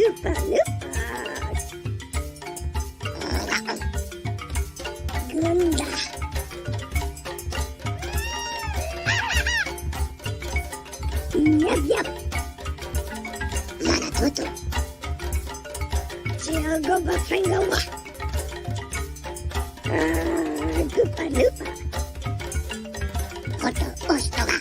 Goopa Loopa. Glunda. Yup, yup. Laratutu. Jiagoba Fangawa. Goopa Loopa. Koto Ostoga.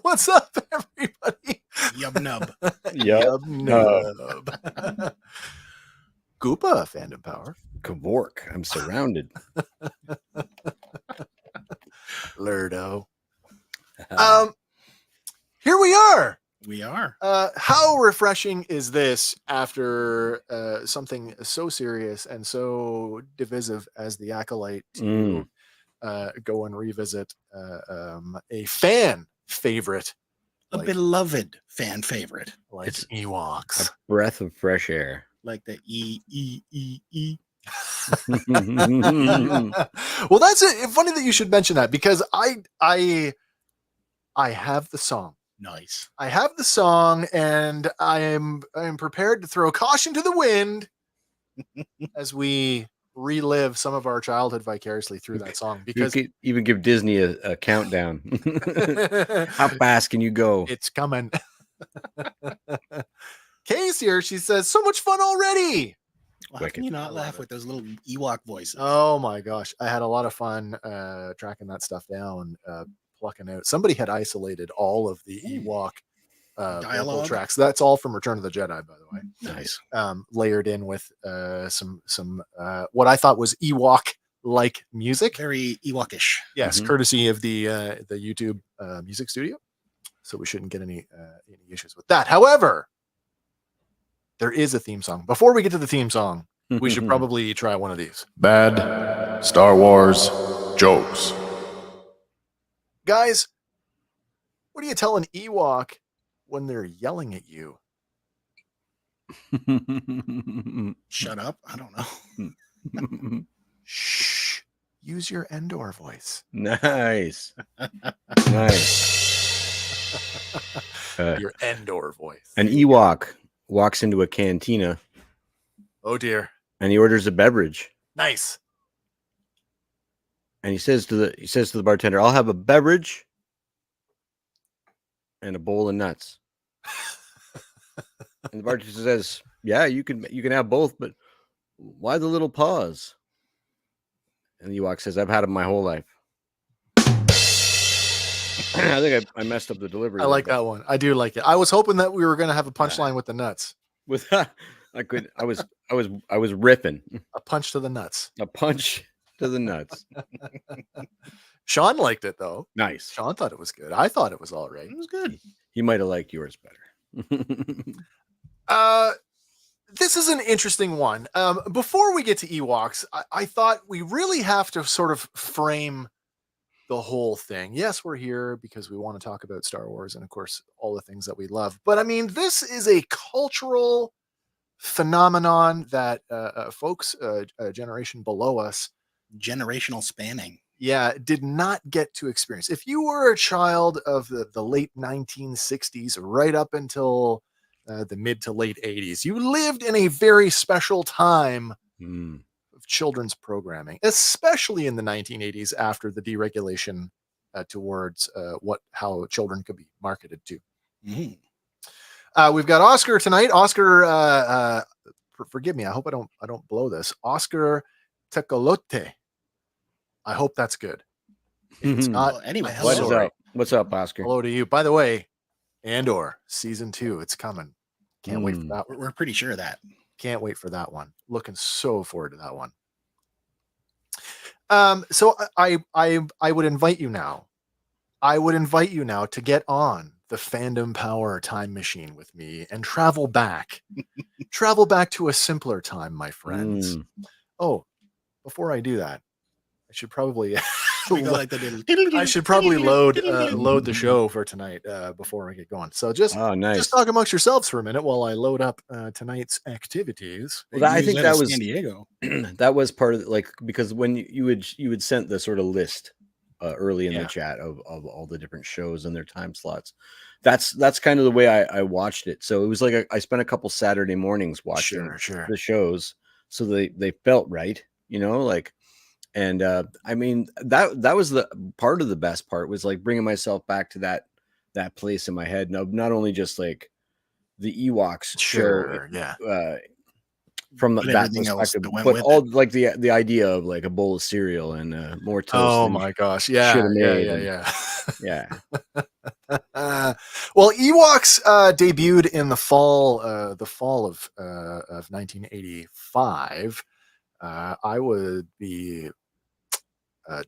What's up, everybody? Yub nub. Yub nub. Goopa Fandom Power. Kavork. I'm surrounded. Lurdo. Here we are. We are. How refreshing is this after something so serious and so divisive as the Acolyte to go and revisit a fan favorite, A beloved fan favorent. like It's Ewoks. A breath of fresh air. Like the E. Well, that's it. Funny that you should mention that, because I have the song. Nice. I have the song, and I am prepared to throw caution to the wind as we relive some of our childhood vicariously through that song. You Because could even give Disney a countdown. How fast can you go? it's coming. Kay's here. She says, "So much fun already." Well, how can you not laugh with those little Ewok voices? Oh my gosh, I had a lot of fun tracking that stuff down, plucking out. Somebody had isolated all of the Ewok vocal Dialogue? tracks. That's all from Return of the Jedi, by the way. Nice. Layered in with some what I thought was Ewok like music. Very Ewokish. Yes, courtesy of the YouTube music studio. So we shouldn't get any issues with that. However, there is a theme song. Before we get to the theme song, we should probably try one of these. Bad Star Wars jokes. Guys, what do you tell an Ewok when they're yelling at you? Shut up. I don't know. Shh. Use your Endor voice. Nice. Nice. Your Endor voice. An Ewok walks into a cantina Oh dear. and he orders a beverage. Nice. And he says to the bartender, "I'll have a beverage and a bowl of nuts." And the bartender says, "Yeah, you can have both, but why the little pause?" And the Ewok says, "I've had them my whole life." I think I messed up the delivery. I like that one. I do like it. I was hoping that we were going to have a punchline with the nuts. With I was riffing. A punch to the nuts. A punch to the nuts. Sean liked it though. Nice. Sean thought it was good. I thought it was all right. It was good. He might have liked yours better. This is an interesting one. Before we get to Ewoks, I thought we really have to sort of frame the whole thing. Yes, we're here because we want to talk about Star Wars and, of course, all the things that we love. But I mean, this is a cultural phenomenon that folks a generation below us, Generational spanning. did not get to experience. If you were a child of the late 1960s, right up until the mid to late 80s, you lived in a very special time of children's programming, especially in the 1980s after the deregulation towards how children could be marketed to. We've got Oscar tonight. Oscar, forgive me. I hope I don't blow this. Oscar Tecolote. I hope that's good. If it's not, Well, anyway, What's hello. up? What's up, Oscar? hello to you. By the way, Andor season 2, it's coming. Can't wait for that. We're pretty sure of that. Can't wait for that one. Looking so forward to that one. So I would invite you now. I would invite you now to get on the Fandom Power time machine with me and travel back. Travel back to a simpler time, my friends. Oh, before I do that, I should probably We go like the little- I should probably load the show for tonight before we get going. So just nice. talk amongst yourselves for a minute while I load up tonight's activities. Well, I Use think that that as was San Diego. that was part of like because when you would send the sort of list early in the Yeah. chat of all the different shows and their time slots. That's kind of the way I watched it. So it was like I spent a couple Saturday mornings watching Sure. the shows, so they felt right, like. And I mean that was the part of the best part was like bringing myself back to that place in my head. Not only just like the Ewoks show, from But that everything else perspective, that went but with all like the idea of like a bowl of cereal and more toast. Oh than you my gosh! should have made. Yeah. Yeah. Well, Ewoks debuted in the fall of 1985. I would be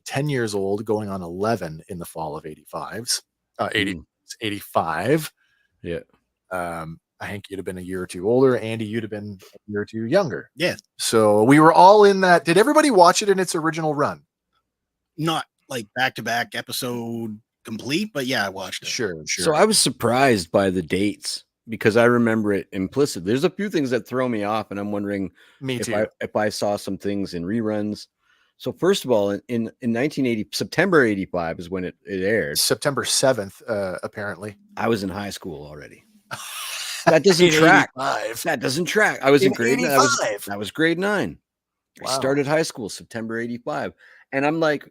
10 years old, going on 11 in the fall of 85. Yeah. Hank, you'd have been a year or two older. Andy, you'd have been a year or two younger. Yeah. So we were all in that. Did everybody watch it in its original run? Not like back-to-back episode complete, but yeah, I watched it. Sure. So I was surprised by the dates because I remember it implicit. There's a few things that throw me off, and I'm wondering if I saw some things in reruns. So first of all, in 1980, September 85 is when it aired. September 7th, apparently. I was in high school already. That doesn't track. 85. That doesn't track. I was in grade 9. 85. That was grade 9. Wow. I started high school September 85. And I'm like,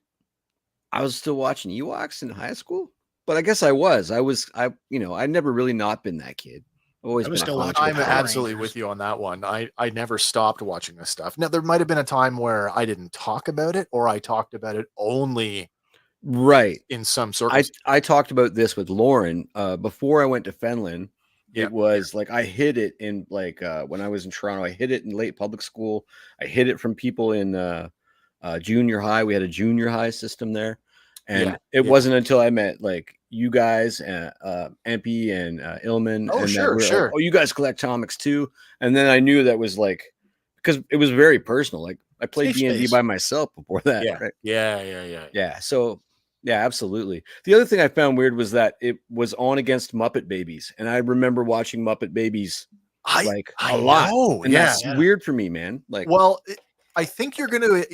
I was still watching Ewoks in high school, but I guess I never really not been that kid. Always I was been still a watching I'm Power absolutely Rangers. with you on that one. I never stopped watching this stuff. Now, there might have been a time where I didn't talk about it, or I talked about it only right in some circles. I talked about this with Lauren before I went to Fenland. Yeah. It was like I hid it in like when I was in Toronto. I hid it in late public school. I hid it from people in junior high. We had a junior high system there, and it wasn't until I met like you guys, Empy and Illman. Oh, and sure. Like, oh, you guys collect comics too, and then I knew that was like because it was very personal. Like I played Safe D&D space. by myself before that. Yeah. Right? Yeah. So. Yeah, absolutely. The other thing I found weird was that it was on against Muppet Babies, and I remember watching Muppet Babies a lot. Know. And that's Yeah. weird for me, man. Like, Well, I think we're gonna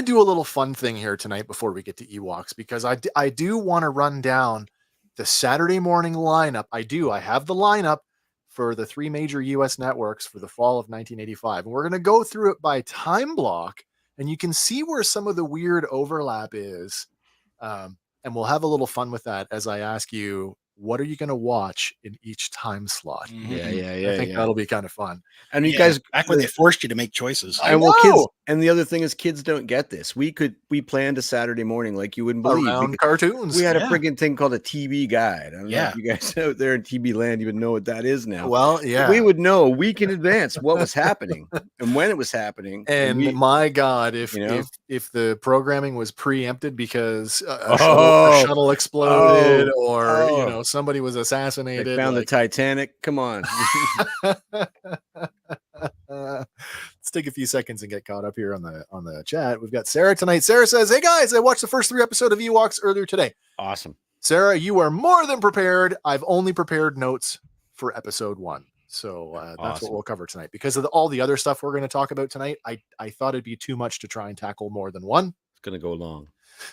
do a little fun thing here tonight before we get to Ewoks, because I do want to run down the Saturday morning lineup. I have the lineup for the 3 major US networks for the fall of 1985, and we're gonna go through it by time block. And you can see where some of the weird overlap is. And we'll have a little fun with that as I ask you, what are you going to watch in each time slot? yeah. I think that'll be kind of fun. And you Yeah, guys, back when they forced you to make choices. I and well, know. kids, and the other thing is, kids don't get this. We planned a Saturday morning like you wouldn't believe. Around cartoons. We had a Yeah. freaking thing called a TV guide. I don't know if you guys out there in TV land even know what that is now. Well, yeah. We would know a week in advance what was happening and when it was happening. And we, my God, if the programming was preempted because a shuttle exploded or somebody was assassinated, they found the Titanic. Come on. Let's take a few seconds and get caught up here on the chat. We've got Sarah tonight. Sarah says, "Hey guys, I watched the first 3 episodes of Ewoks earlier today." Awesome. Sarah, you are more than prepared. I've only prepared notes for episode 1. So that's what we'll cover tonight. Because of all the other stuff we're going to talk about tonight, I thought it'd be too much to try and tackle more than one. It's going to go long.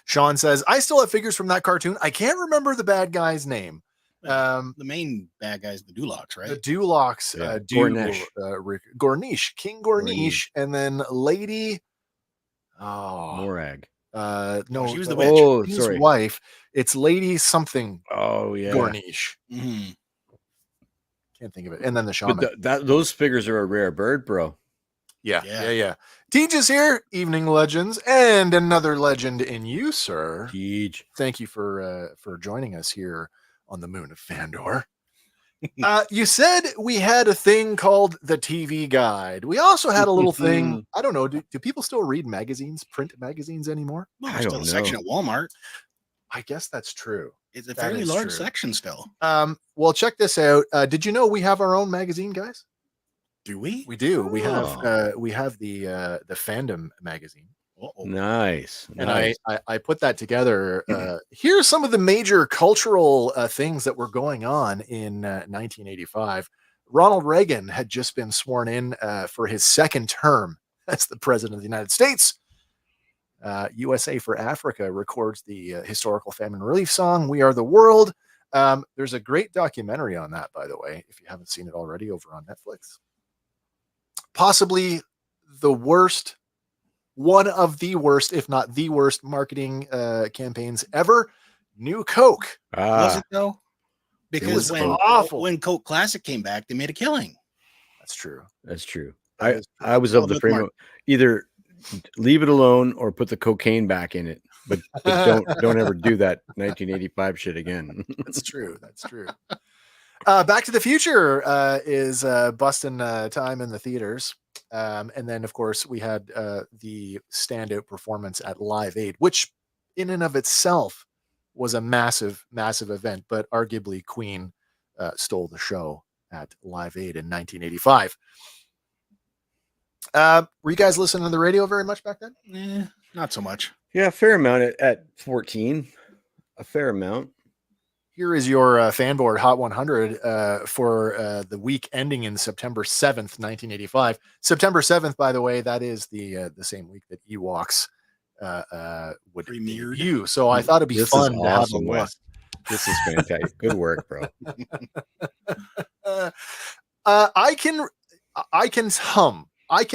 Sean says, "I still have figures from that cartoon. I can't remember the bad guy's name." The main bad guys, the Dulocs, right? The Dulocs, Gornish. King Gornish, and then Lady Morag. No, she was the witch. Oh, his sorry. wife. It's Lady something Oh, yeah. Gornish. Mhm. Can't think of it. And then the shaman. But those figures are a rare bird, bro. Yeah. Teej is here, Evening Legends, and another legend in you, sir. Huge. Thank you for joining us here on the moon of Fandor. You said we had a thing called the TV Guide. We also had a little thing. I don't know. Do people still read magazines, print magazines anymore? Well, I there's still don't a section at Walmart. I guess that's true. It's a That fairly is large true. section still. Well, check this out. Did you know we have our own magazine, guys? Do we? We do. We have Oh. the Fandom magazine. Uh-oh. Nice. And nice. I put that together. Here's some of the major cultural things that were going on in 1985. Ronald Reagan had just been sworn in for his second term as the president of the United States. USA for Africa records the historical famine relief song, We Are the World. There's a great documentary on that, by the way, if you haven't seen it already, over on Netflix. Possibly the worst, one of the worst, if not the worst, marketing campaigns ever. New Coke. Was Ah, it though? Because was when awful. when Coke Classic came back, they made a killing. That's true. that's true. That is true. I was of Well, the look, frame Mark. of either leave it alone or put the cocaine back in it. But don't ever do that 1985 shit again. That's true. That's true. Back to the Future is busting time in the theaters. And then, of course, we had the standout performance at Live Aid, which in and of itself was a massive, massive event. But arguably, Queen stole the show at Live Aid in 1985. Were you guys listening to the radio very much back then? Not so much. Yeah, a fair amount at 14. A fair amount. Here is your Fandor Hot 100 for the week ending in September 7th, 1985. September 7th, by the way, that is the same week that Ewoks would Premiered. debut. So I thought it'd be This fun is to have awesome, a look. Wes. This is fantastic. Good work, bro. I can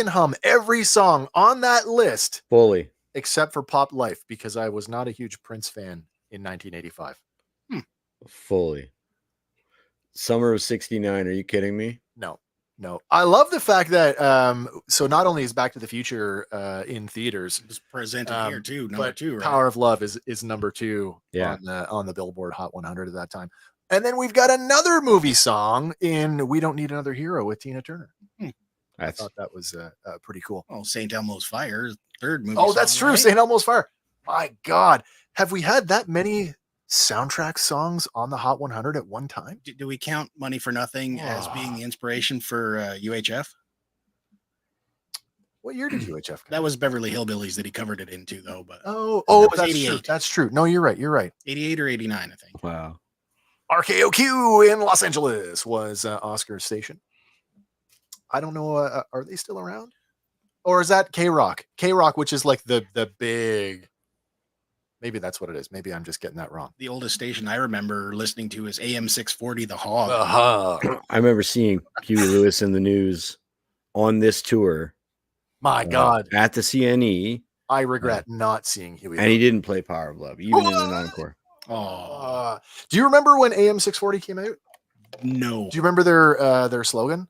hum every song on that list Fully. except for Pop Life, because I was not a huge Prince fan in 1985. Fully. Summer of 69. Are you kidding me? No. I love the fact that so not only is Back to the Future in theaters, It was presented here too. Number but 2, right? Power of Love is number 2 Yeah. on the Billboard Hot 100 at that time. And then we've got another movie song in We Don't Need Another Hero with Tina Turner. I That's thought that was pretty cool. Oh, St. Elmo's Fire, third movie. Oh, that's song, true. right? St. Elmo's Fire. My God. Have we had that many soundtrack songs on the Hot 100 at one time? Do we count Money for Nothing as being the inspiration for UHF? What year did UHF come? That was Beverly Hillbillies that he covered it into, though. But Oh, that was that's true. 88. That's true. No, you're right. 88 or 89, I think. wow. RKOQ in Los Angeles was Oscar's station. I don't know. Are they still around? Or is that K-Rock? K-Rock, which is like the big. Maybe that's what it is. Maybe I'm just getting that wrong. The oldest station I remember listening to is AM 640, The Hog. I remember seeing Huey Lewis in the news on this tour My God. at the CNE, I regret not seeing Huey. and he didn't play Power of Love, even in an encore. Oh, Do you remember when AM 640 came out? no. Do you remember their slogan?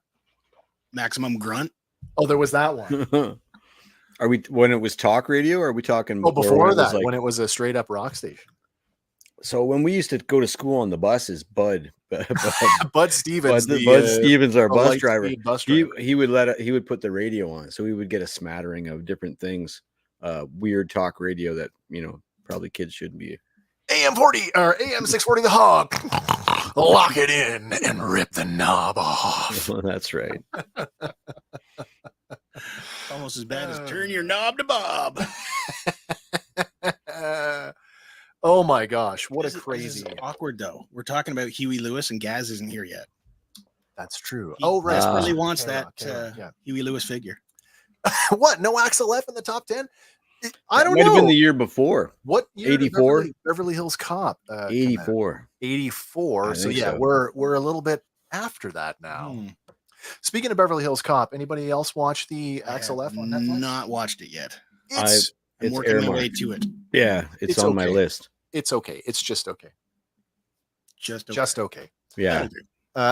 Maximum Grunt. Oh, there was that one. Are we when it was talk radio? Or are we talking Oh, or before when it was that, like- when it was a straight up rock station. So when we used to go to school on the buses, Bud Bud Stevens, Bud Stevens, our bus driver, bus driver. he would put the radio on, so we would get a smattering of different things, weird talk radio that probably kids shouldn't be. AM 40 or AM 640 The Hog. Lock it in and rip the knob off. That's right. Almost as bad as Turn Your Knob to Bob. Oh my gosh, what This a is crazy. awkward, though. We're talking about Huey Lewis, and Gaz isn't here yet. That's true. He Oh, right. desperately wants K-Rock, that K-Rock, yeah. Huey Lewis figure. What? No Axel F in the top 10? I don't Might have know. been the year before. What year did 84? Beverly Hills Cop. come out? 84. 84. I So think yeah, so. we're a little bit after that now. Speaking of Beverly Hills Cop, anybody else watch the I Axel have F on Netflix? Not watched it yet. It's I'm It's working my earmarked. way to it. Yeah, it's It's on my okay. list. it's okay. It's just okay. Just Just okay. Yeah.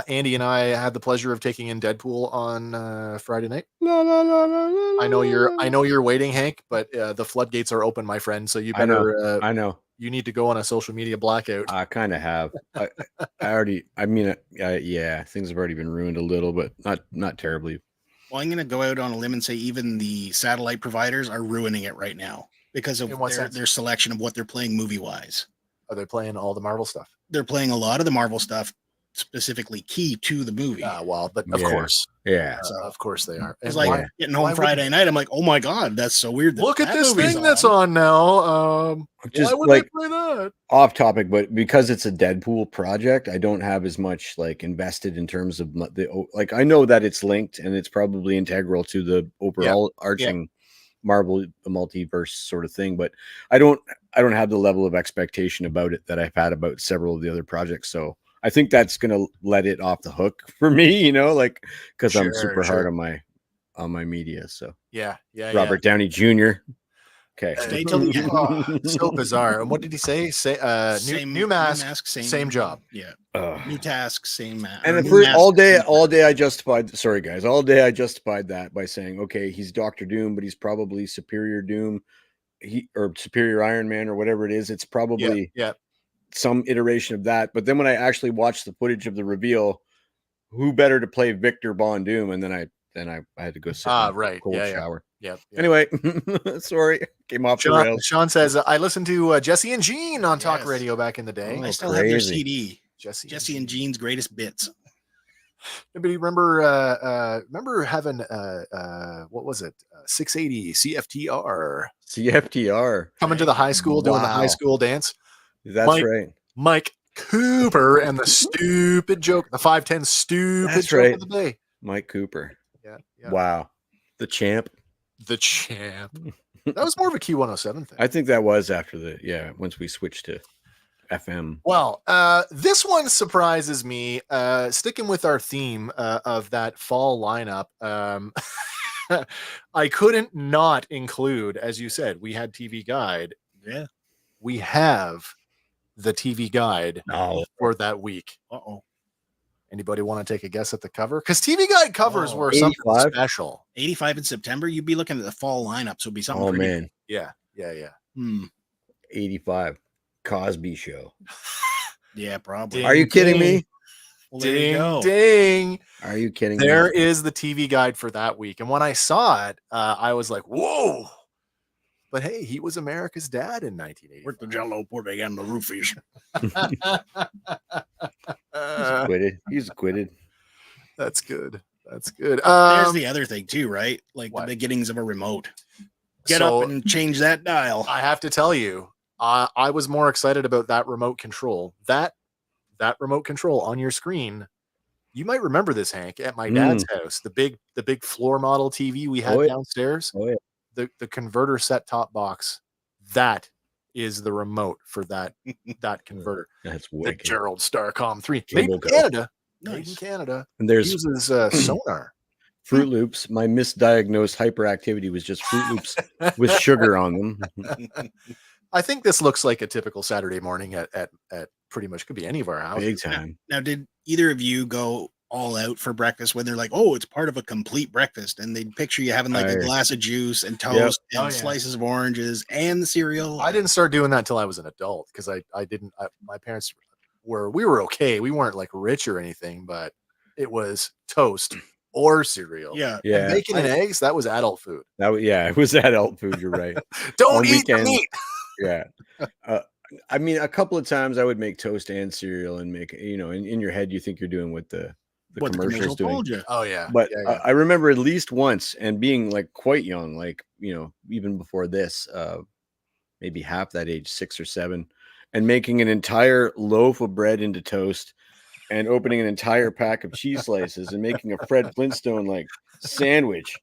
Andy and I had the pleasure of taking in Deadpool on Friday night. La, la, la, la, la, I know la. you're waiting, Hank, but the floodgates are open, my friend. So you I know. better I know. you need to go on a social media blackout. I kind of have. I already. I mean, yeah, things have already been ruined a little, but not terribly. Well, I'm going to go out on a limb and say even the satellite providers are ruining it right now because of In what sense? their selection of what they're playing movie-wise. Are they playing all the Marvel stuff? They're playing a lot of the Marvel stuff, specifically key to the movie. Well, but of Yeah. course, Yeah. of course they are. It's And like why- getting why home would Friday you- night. I'm like, oh my god, that's so weird. Look at that this movie's thing that's on now. Just Why would like they play that? off topic, but because it's a Deadpool project, I don't have as much like invested in terms of like I know that it's linked and it's probably integral to the overall arching Marvel multiverse sort of thing, but I don't have the level of expectation about it that I've had about several of the other projects. So I think that's gonna let it off the hook for me, you know, like because I'm super hard on my media. So Yeah. Robert Downey Jr. Okay. Stay till the end. Oh, so bizarre. And what did he say? Say new mask, same job. Yeah. Ugh. New task, same mask. And for all day I justified. Sorry guys, all day I justified that by saying, okay, he's Doctor Doom, but he's probably Superior Doom, or Superior Iron Man, or whatever it is. It's probably some iteration of that. But then when I actually watched the footage of the reveal, who better to play Victor Von Doom? And then I had to go sit in a cold shower. Yep. Anyway, sorry, came off the rails. Sean says I listened to Jesse and Gene on talk radio back in the day. I still have their crazy. CD. Jesse and Gene's greatest bits. Anybody remember having what was it? 680 CFTR coming to the high school doing the high school dance. That's right. Mike Cooper and the stupid joke, the 510 stupid joke of the day. Mike Cooper. Yeah. Wow. The champ. The champ. That was more of a Q107 thing. I think that was after once we switched to FM. Well, this one surprises me. Sticking with our theme of that fall lineup, I couldn't not include, as you said, we had TV Guide. Yeah. We have the TV Guide for that week. Anybody want to take a guess at the cover? Because TV Guide covers were 85? something special. 85 in September, you'd be looking at the fall lineup, so it'd be something. Oh pretty. man. Yeah. 85 Cosby Show. Yeah, probably. Are you kidding me? Well, there you go. Ding. Are you kidding me? There is the TV Guide for that week. And when I saw it, I was like, whoa. But hey, he was America's dad in 1980. Where's the Jello pudding and the roofies? He's acquitted. That's good. That's good. There's the other thing too, right? Like what? the beginnings of a remote. Get So, up and change that dial. I have to tell you, I was more excited about that remote control. That remote control on your screen. You might remember this, Hank, at my dad's house. The big floor model TV we had downstairs. Oh yeah. The converter set top box. That is the remote for that converter. That's The wicked. Gerald Starcom 3. Made in Jumbo Canada. Made in Nice. Canada. And there's Uses sonar. Fruit Loops. My misdiagnosed hyperactivity was just Fruit Loops with sugar on them. I think this looks like a typical Saturday morning at pretty much could be any of our houses. Big time. Now, did either of you go all out for breakfast when they're like, oh, it's part of a complete breakfast, and they'd picture you having like a glass of juice and toast and slices of oranges and the cereal? I didn't start doing that until I was an adult because I didn't. My parents we were okay. We weren't like rich or anything, but it was toast or cereal. Yeah. And bacon and eggs. That was adult food. It was adult food. You're right. Don't On eat the weekends. meat. Yeah. I mean, a couple of times I would make toast and cereal and make, in your head, you think you're doing what the commercial's doing. told you. Oh yeah. But yeah. I remember at least once, and being like quite young, like, even before this, maybe half that age, 6 or 7, and making an entire loaf of bread into toast and opening an entire pack of cheese slices and making a Fred Flintstone like sandwich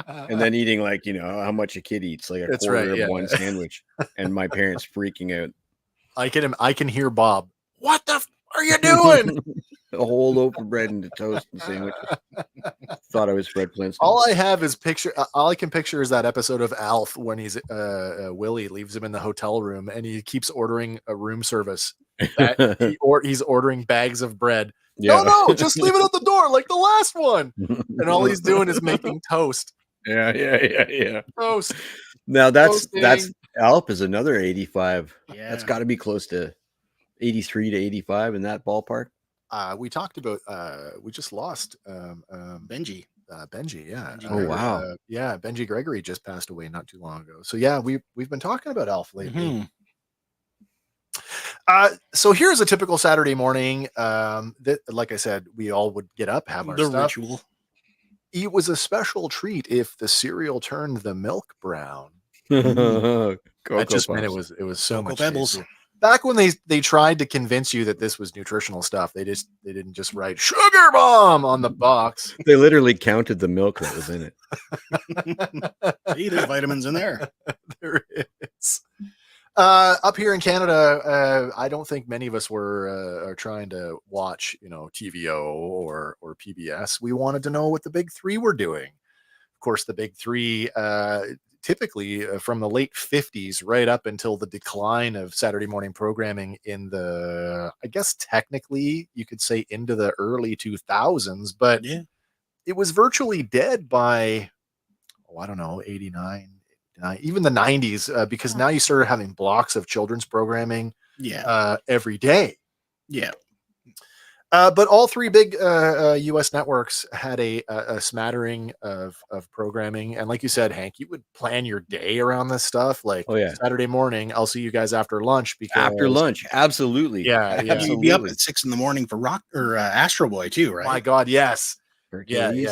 and then eating like, how much a kid eats, like a quarter of one sandwich, and my parents freaking out. I can hear Bob. What the are you doing? A whole loaf of bread into toast and sandwiches. Thought I was Fred Flintstone. All I have is all I can picture is that episode of Alf when he's Willie leaves him in the hotel room and he keeps ordering a room service. He's ordering bags of bread. Yeah. No, just leave it at the door like the last one. And all he's doing is making toast. Yeah. Toast. Now that's Toasting. Alp is another 85. Yeah. That's got to be close to 83 to 85 in that ballpark. We talked about we just lost Benji. Benji, yeah. Benji Oh, wow. Yeah, Benji Gregory just passed away not too long ago. So yeah, we've been talking about Alf lately. So here's a typical Saturday morning. That, like I said, we all would get up, have our The stuff. ritual. It was a special treat if the cereal turned the milk brown. Cocoa That just meant Puffs. it was so Cocoa much Pebbles. tastier. Back when they tried to convince you that this was nutritional stuff, they didn't just write sugar bomb on the box. They literally counted the milk that was in it. See, there's vitamins in there. There is. Up here in Canada, I don't think many of us are trying to watch, TVO or PBS. We wanted to know what the big three were doing. Of course, the big three, typically from the late 50s right up until the decline of Saturday morning programming in the, I guess technically you could say into the early 2000s, but Yeah. it was virtually dead by, I don't know, 89. Even the 90s, because now you started having blocks of children's programming every day. Yeah. But all three big US networks had a smattering of programming. And like you said, Hank, you would plan your day around this stuff. Like Saturday morning, I'll see you guys after lunch. Because after lunch, absolutely. Yeah. You'd be up at 6 a.m. for Rock or Astro Boy too, right? My God, yes. Hercules.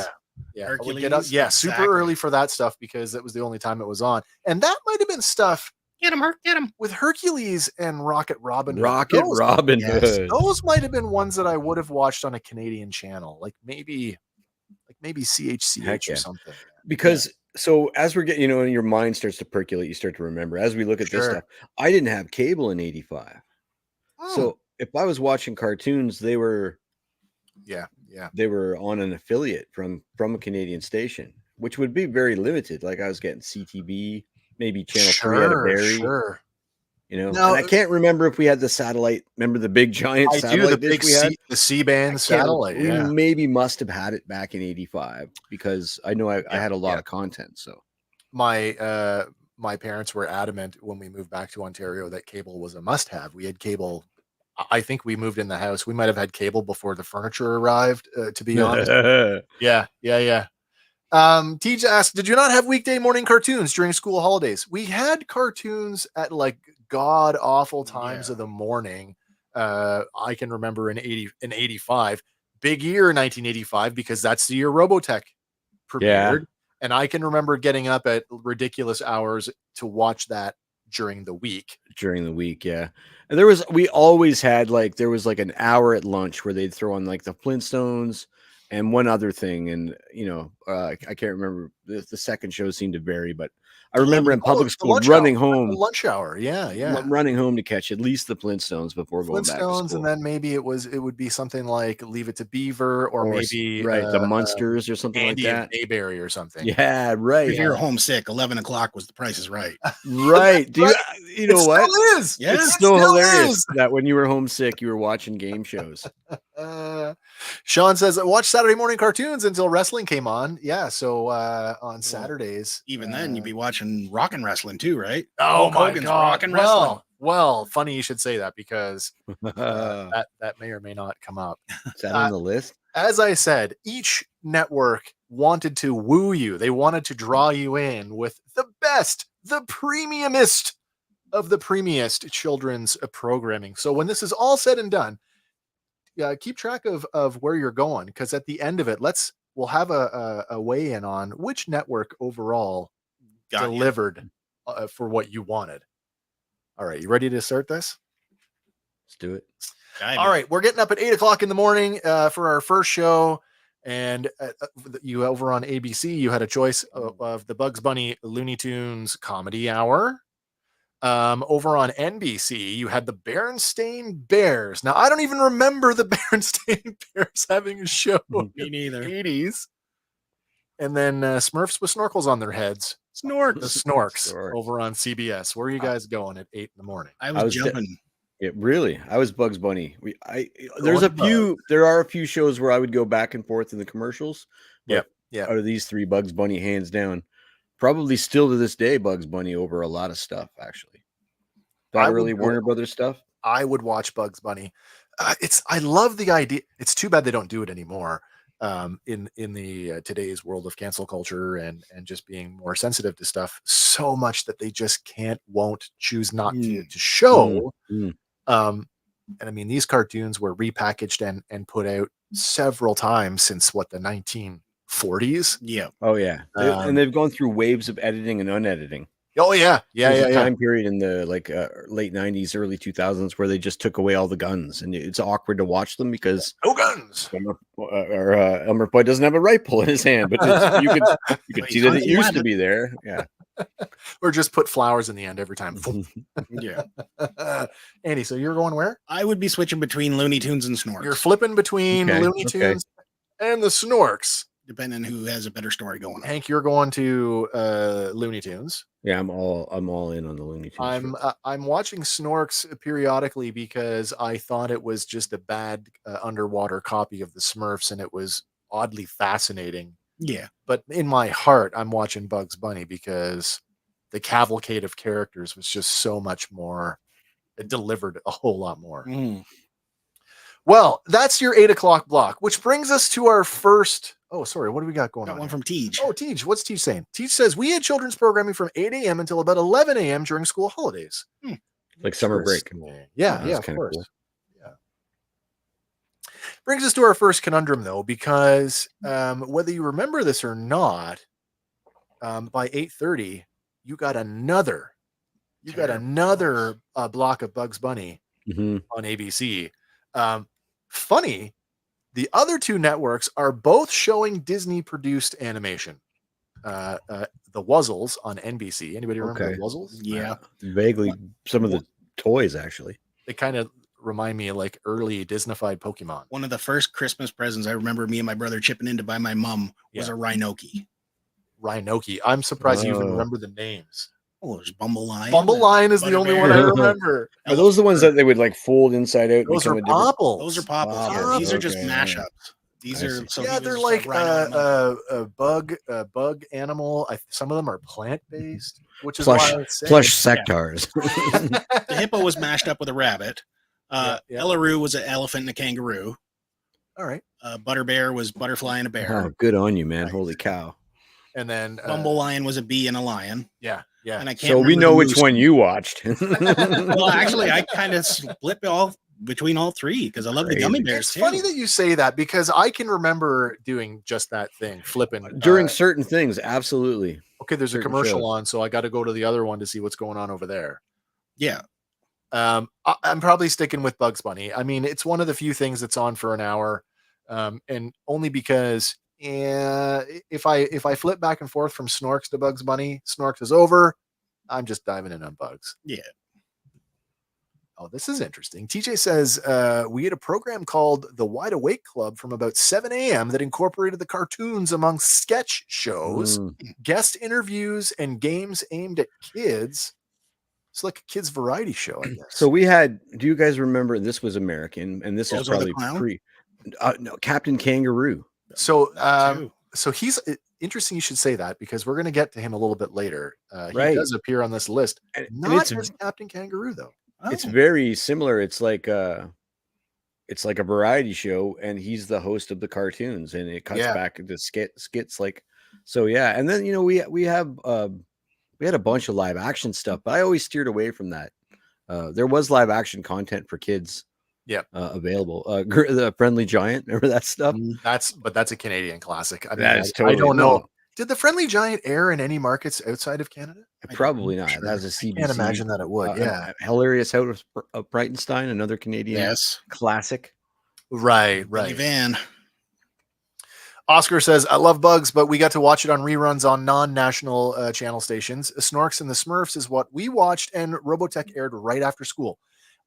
Yeah, Hercules, get up, exactly. super early for that stuff because it was the only time it was on, and that might have been stuff. Get him with Hercules and Rocket Robin Hood. Rocket Robin Hood. Those might have been ones that I would have watched on a Canadian channel, like maybe CHCH or something. Because so as we're getting, your mind starts to percolate, you start to remember as we look at this stuff. I didn't have cable in '85, so if I was watching cartoons, they were. Yeah. They were on an affiliate from a Canadian station, which would be very limited. Like I was getting CTB, maybe Channel 3 out of Barrie. Sure. And I can't remember if we had the satellite. Remember the big giant satellite dish we had? The C-band satellite. We maybe must have had it back in '85 because I know I had a lot of content. So my parents were adamant when we moved back to Ontario that cable was a must-have. We had cable. I think we moved in the house. We might have had cable before the furniture arrived, to be honest. Yeah. Tej asked, did you not have weekday morning cartoons during school holidays? We had cartoons at like god awful times of the morning. I can remember in 85, big year 1985, because that's the year Robotech premiered. And I can remember getting up at ridiculous hours to watch that during the week. And we always had there was an hour at lunch where they'd throw on the Flintstones and one other thing. And, I can't remember. The second show seemed to vary, but I remember in public school running home. Lunch hour. Yeah. Running home to catch at least the Flintstones before going back to school. And then maybe it would be something like Leave It to Beaver or maybe the Munsters or something Andy like that. Mayberry or something. Yeah, right. If you're homesick, 11 o'clock was The Price is Right. Right. Do you know what? Still is. Yeah, it's still hilarious that when you were homesick, you were watching game shows. Sean says, watch Saturday morning cartoons until wrestling came on. Yeah, so on Saturdays. Even then, you'd be watching Rockin' Wrestling too, right? Oh my God! Rockin' Wrestling. Well, funny you should say that because that may or may not come up. Is that on the list? As I said, each network wanted to woo you. They wanted to draw you in with the best, the premiumest of the premiumest children's programming. So when this is all said and done, keep track of where you're going, because at the end of it, we'll have a weigh in on which network overall delivered for what you wanted. All right, you ready to start this? Let's do it. All right, we're getting up at 8 o'clock in the morning for our first show, and you over on ABC, you had a choice of the Bugs Bunny Looney Tunes Comedy Hour. Over on NBC, you had the Berenstain Bears. Now, I don't even remember the Berenstain Bears having a show. Me neither. 80s. And then Smurfs with snorkels on their heads. The Snorks over on CBS. Where are you guys going at 8 in the morning? I was jumping. I was Bugs Bunny. There are a few shows where I would go back and forth in the commercials. Yeah. Out of these three, Bugs Bunny hands down. Probably still to this day, Bugs Bunny over a lot of stuff, actually. That early Warner Brothers stuff. I would watch Bugs Bunny. I love the idea. It's too bad they don't do it anymore. In the today's world of cancel culture and just being more sensitive to stuff so much that they just won't choose not to show. And I mean, these cartoons were repackaged and put out several times since what, the 1940s. Yeah. Oh yeah, and they've gone through waves of editing and unediting. Oh yeah, There's a time period in the late 90s, early 2000s where they just took away all the guns, and it's awkward to watch them because no guns. Elmer Fudd doesn't have a rifle in his hand, but you could see that it used to be there. Yeah, or just put flowers in the end every time. Yeah. Andy, so you're going where? I would be switching between Looney Tunes and Snorks. You're flipping between Looney Tunes and the Snorks, depending who has a better story going on. Hank, you're going to Looney Tunes. Yeah, I'm all in on the Looney Tunes. I'm watching Snorks periodically because I thought it was just a bad underwater copy of the Smurfs, and it was oddly fascinating. Yeah, but in my heart, I'm watching Bugs Bunny because the cavalcade of characters was just so much more. It delivered a whole lot more. Well, that's your 8 o'clock block, which brings us to our first. Oh, sorry. What do we got going on? Got one from Tej. Oh, Tej. What's Tej saying? Tej says we had children's programming from 8 a.m. until about 11 a.m. during school holidays. Like summer break. Yeah, of course. Cool. Yeah. Brings us to our first conundrum, though, because whether you remember this or not, by 8:30, you got another block of Bugs Bunny on ABC. Funny, the other two networks are both showing Disney-produced animation. The Wuzzles on NBC. Anybody remember the Wuzzles? Yeah, vaguely. Some of the toys, actually. They kind of remind me of like early Disneyfied Pokemon. One of the first Christmas presents I remember me and my brother chipping in to buy my mom was a Rhinoki. I'm surprised you even remember the names. Oh, there's Bumbleline. Bumbleline is the only one I remember. Are those the ones that they would like fold inside out? Those are Popples. Those are Popples. Yeah. These are just mashups. These are they're like a bug animal. Some of them are plant based, which is plush sectars. The hippo was mashed up with a rabbit. Ellaroo was an elephant and a kangaroo. All right. Butterbear was butterfly and a bear. Oh, good on you, man! Right. Holy cow! And then Bumblelion was a bee and a lion. Yeah. And I can't. So we know which one you watched. Well, actually, I kind of split between all three because I love the gummy bears. It's funny that you say that because I can remember doing just that thing, flipping during certain things. Absolutely. Okay, there's a commercial on, so I got to go to the other one to see what's going on over there. Yeah. I'm probably sticking with Bugs Bunny. I mean, it's one of the few things that's on for an hour, and only because if I flip back and forth from Snorks to Bugs Bunny, Snorks is over. I'm just diving in on Bugs. Yeah. Oh, this is interesting. TJ says we had a program called the Wide Awake Club from about 7 a.m. that incorporated the cartoons among sketch shows, guest interviews, and games aimed at kids. It's like a kids variety show, I guess. So we had. Do you guys remember? This was American, and this is probably pre. No, Captain Kangaroo. So, so he's interesting. You should say that because we're going to get to him a little bit later. He does appear on this list, not as Captain Kangaroo though. Oh. It's very similar. It's like a variety show, and he's the host of the cartoons, and it cuts back into skits like. So yeah, and then we had a bunch of live action stuff, but I always steered away from that. There was live action content for kids. Available. The Friendly Giant, remember that stuff? That's a Canadian classic. I mean, I don't know. Did the Friendly Giant air in any markets outside of Canada? Probably not. That was a CBC. I can't imagine that it would. Hilarious House of Brightenstein, another Canadian classic. Right. Van. Oscar says, I love Bugs, but we got to watch it on reruns on non-national channel stations. Snorks and the Smurfs is what we watched, and Robotech aired right after school.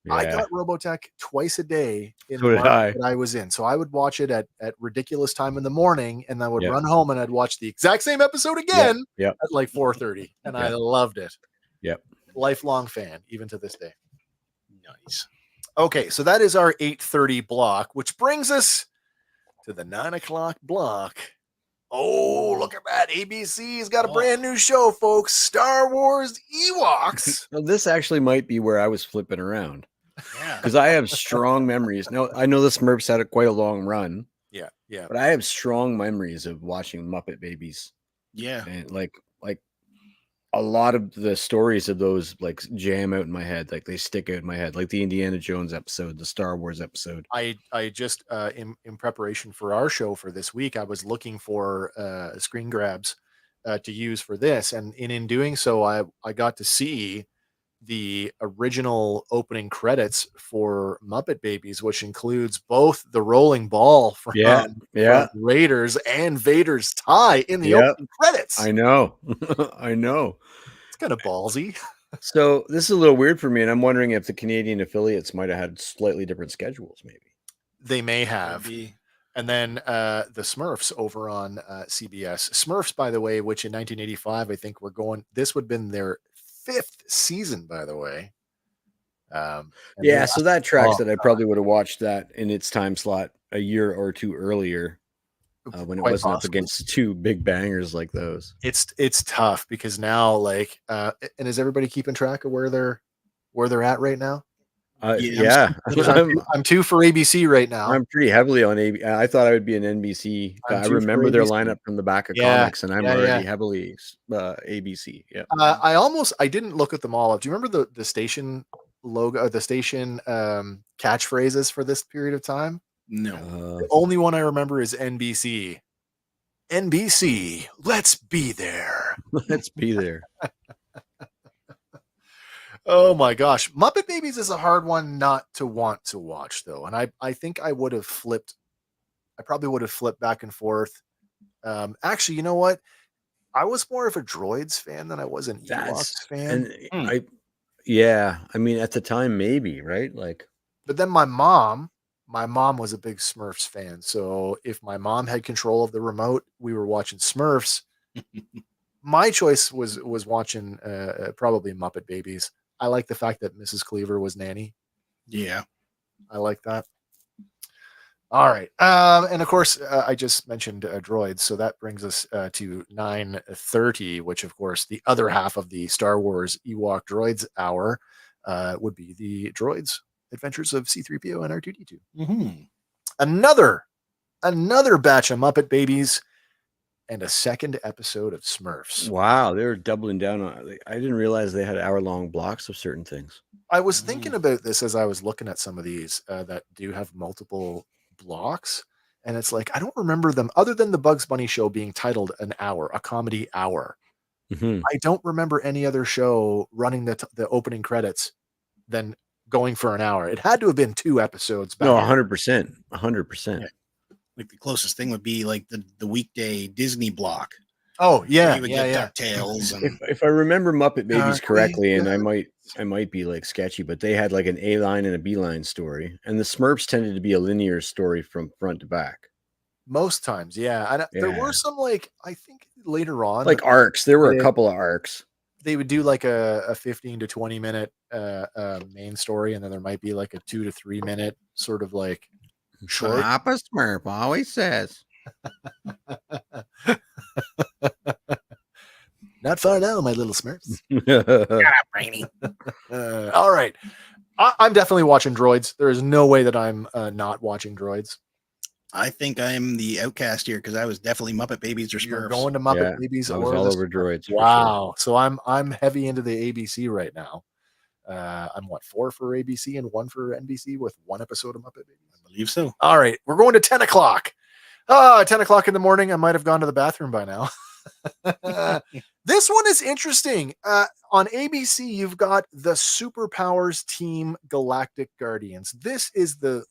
Yeah. I got Robotech twice a day in the market that I was in. So I would watch it at ridiculous time in the morning, and I would run home and I'd watch the exact same episode again at like 4:30. And I loved it. Yep. Lifelong fan, even to this day. Nice. Okay, so that is our 8:30 block, which brings us to the 9 o'clock block. Oh, look at that. ABC's got a brand new show, folks. Star Wars Ewoks. Well, this actually might be where I was flipping around. Yeah. Because I have strong memories. Now, I know the Smurfs had quite a long run. Yeah. But I have strong memories of watching Muppet Babies. Yeah. And like a lot of the stories of those like jam out in my head, like they stick out in my head, like the Indiana Jones episode, the Star Wars episode. I just in preparation for our show for this week, I was looking for screen grabs to use for this, and in doing so, I got to see the original opening credits for Muppet Babies, which includes both the rolling ball from, Yeah, from Raiders and Vader's tie in the opening credits. I know. I know. It's kind of ballsy. So this is a little weird for me, and I'm wondering if the Canadian affiliates might have had slightly different schedules, maybe. They may have. And then the Smurfs over on CBS. Smurfs, by the way, which in 1985, I think this would have been their 5th season, by the way. Yeah, so that tracks that I probably would have watched that in its time slot a year or two earlier when it wasn't up against two big bangers like those. It's tough because now, like, and is everybody keeping track of where they're at right now? Yeah, I'm 2 for ABC right now. I'm pretty heavily on ABC. I thought I would be an NBC. I remember their lineup from the back of comics, and I'm already heavily ABC. Yeah. I didn't look at them all up. Do you remember the station logo, the station catchphrases for this period of time? No. The only one I remember is NBC. NBC, let's be there. Let's be there. Oh my gosh. Muppet Babies is a hard one not to want to watch, though. And I think I probably would have flipped back and forth. Actually, you know what? I was more of a Droids fan than I was an Ewoks fan. And I mean, at the time, maybe, right? Like, but then my mom was a big Smurfs fan. So if my mom had control of the remote, we were watching Smurfs. My choice was watching probably Muppet Babies. I like the fact that Mrs. Cleaver was Nanny. Yeah. I like that. All right. And of course, I just mentioned Droids. So that brings us to 9:30, which of course, the other half of the Star Wars Ewok Droids hour would be the Droids Adventures of C-3PO and R2-D2. Mm-hmm. Another batch of Muppet Babies and a second episode of Smurfs. Wow, they were doubling down on it. I didn't realize they had hour-long blocks of certain things. I was thinking about this as I was looking at some of these that do have multiple blocks, and it's like I don't remember them other than the Bugs Bunny show being titled an hour, a comedy hour. Mm-hmm. I don't remember any other show running the opening credits than going for an hour. It had to have been 2 episodes back. No, 100%. 100%. Like the closest thing would be like the weekday Disney block. Oh yeah, you would get DuckTales. And if I remember Muppet Babies correctly, and I might be like sketchy, but they had like an A line and a B line story, and the Smurfs tended to be a linear story from front to back. Most times, yeah. And there were some, like, I think later on, like arcs. There were a couple of arcs. They would do like a 15 to 20 minute main story, and then there might be like a 2 to 3 minute sort of like short. Papa Smurf always says. Not far now, my little Smurfs. Shut up, Brainy. All right. I'm definitely watching Droids. There is no way that I'm not watching Droids. I think I'm the outcast here because I was definitely Muppet Babies or Smurfs. You're going to Muppet Babies. I was all over Droids. Wow. So I'm heavy into the ABC right now. I'm 4 for ABC and 1 for NBC with 1 episode of Muppet Babies. I believe so. All right. We're going to 10 o'clock. 10 o'clock in the morning. I might have gone to the bathroom by now. This one is interesting. On ABC, you've got the Superpowers Team Galactic Guardians. This is the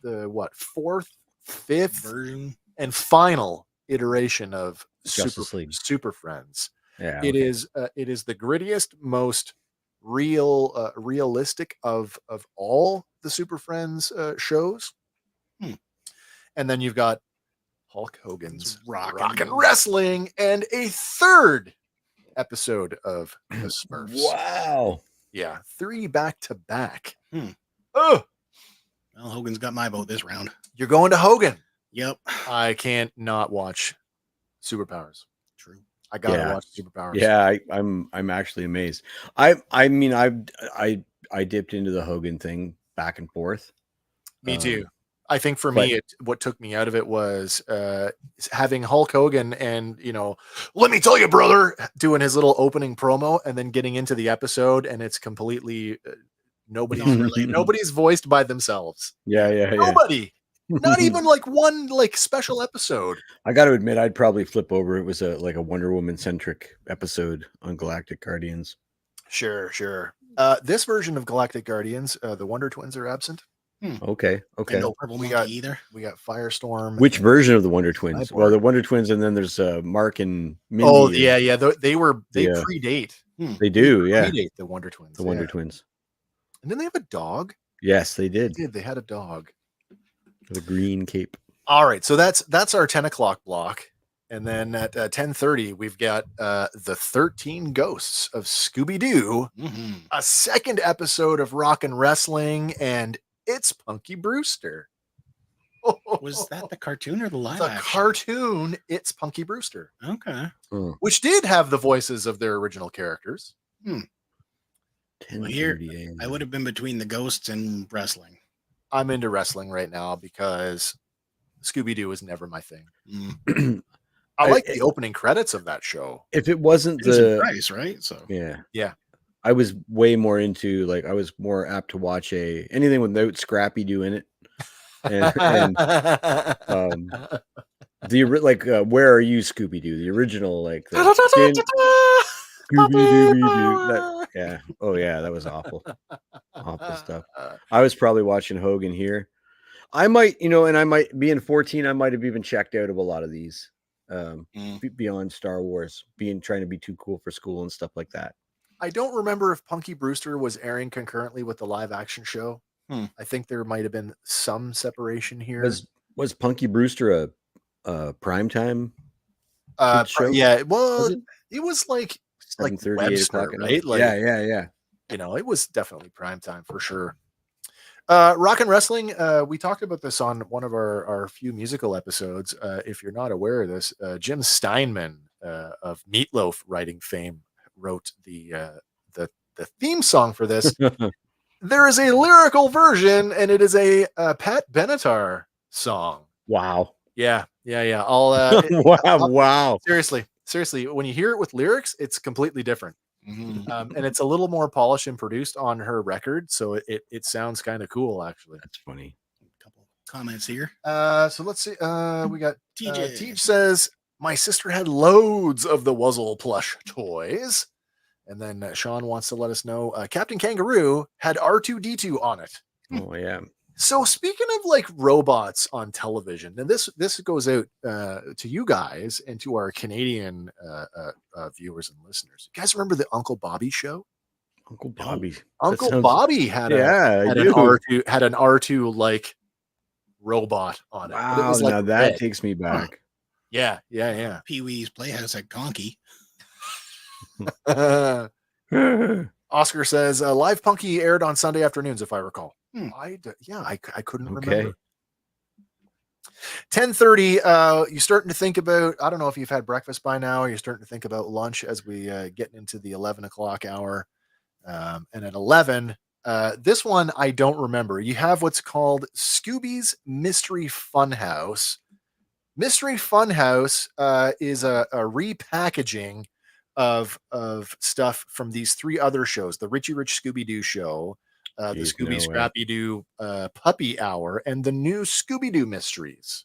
what, 4th, 5th version and final iteration of Justice League. Super Friends. Yeah, it is the grittiest, most realistic of all the Super Friends shows. And then you've got Hulk Hogan's Rock and Wrestling and a 3rd episode of the Smurfs. Wow. Yeah, 3 back to back. Oh, well, Hogan's got my vote this round. You're going to Hogan. Yep. I can't not watch Superpowers. True. I gotta watch Superpowers. Yeah, I'm actually amazed. I mean I dipped into the Hogan thing back and forth. Me too. I think for But- me, what took me out of it was having Hulk Hogan and, let me tell you, brother, doing his little opening promo and then getting into the episode and it's completely nobody's voiced by themselves. Yeah. Nobody. Not even like one like special episode. I got to admit, I'd probably flip over. It was a Wonder Woman centric episode on Galactic Guardians. Sure. This version of Galactic Guardians, the Wonder Twins are absent. Okay. And no purple monkey either. We got Firestorm. Which version of the Wonder Twins? Cyborg. Well, the Wonder Twins, and then there's Mark and Mindy. Oh, yeah. They predate. They do, yeah. Predate the Wonder Twins. The Wonder Twins. And then they have a dog. Yes, they did. They had a dog. With a green cape. All right, so that's our 10 o'clock block. And then at 10:30, we've got the 13 Ghosts of Scooby-Doo, a second episode of Rock and Wrestling, and It's Punky Brewster. Was that the cartoon or the live The action? cartoon, It's Punky Brewster. Okay. Which did have the voices of their original characters. 10:30 a.m. I would have been between the Ghosts and wrestling. I'm into wrestling right now because Scooby-Doo was never my thing. I like the opening credits of that show. If it wasn't Vincent Price, right? So yeah. I was way more into I was more apt to watch anything without Scrappy Doo in it, and Where Are You, Scooby Doo? The original Scooby-Doo. Yeah. Oh yeah, that was awful. Awful stuff. I was probably watching Hogan here. I might, and I might being 14, I might have even checked out of a lot of these. Beyond Star Wars, trying to be too cool for school and stuff like that. I don't remember if Punky Brewster was airing concurrently with the live action show. I think there might have been some separation here. Was Punky Brewster a primetime show? Yeah, well, it was like 7:30, 8 o'clock at right? night. Yeah. It was definitely prime time for sure. Rock and Wrestling, we talked about this on one of our few musical episodes. If you're not aware of this, Jim Steinman of Meatloaf writing fame wrote the theme song for this. There is a lyrical version, and it is a Pat Benatar song. Wow. Yeah. I'll wow. Seriously, when you hear it with lyrics, it's completely different. And it's a little more polished and produced on her record, so it sounds kind of cool, actually. That's funny. A couple comments here. So let's see. We got TJ. Teach says, my sister had loads of the Wuzzle plush toys. And then Sean wants to let us know Captain Kangaroo had R2D2 on it. Oh yeah. So speaking of robots on television, and this goes out to you guys and to our Canadian viewers and listeners. You guys remember the Uncle Bobby show? Uncle Bobby. Uncle Bobby had an R2 like robot on it. Wow, It was now that red. takes me back. Yeah. Pee-wee's Playhouse at Conky. Oscar says Live Punky aired on Sunday afternoons, if I recall. I couldn't remember. 10:30. You're starting to think about, I don't know if you've had breakfast by now, or you're starting to think about lunch as we get into the 11 o'clock hour. And at 11, this one I don't remember. You have what's called Scooby's Mystery Funhouse. Mystery Funhouse is a repackaging of stuff from these three other shows: the Richie Rich Scooby-Doo show, the Scooby Scrappy-Doo Puppy Hour, and the new Scooby-Doo Mysteries.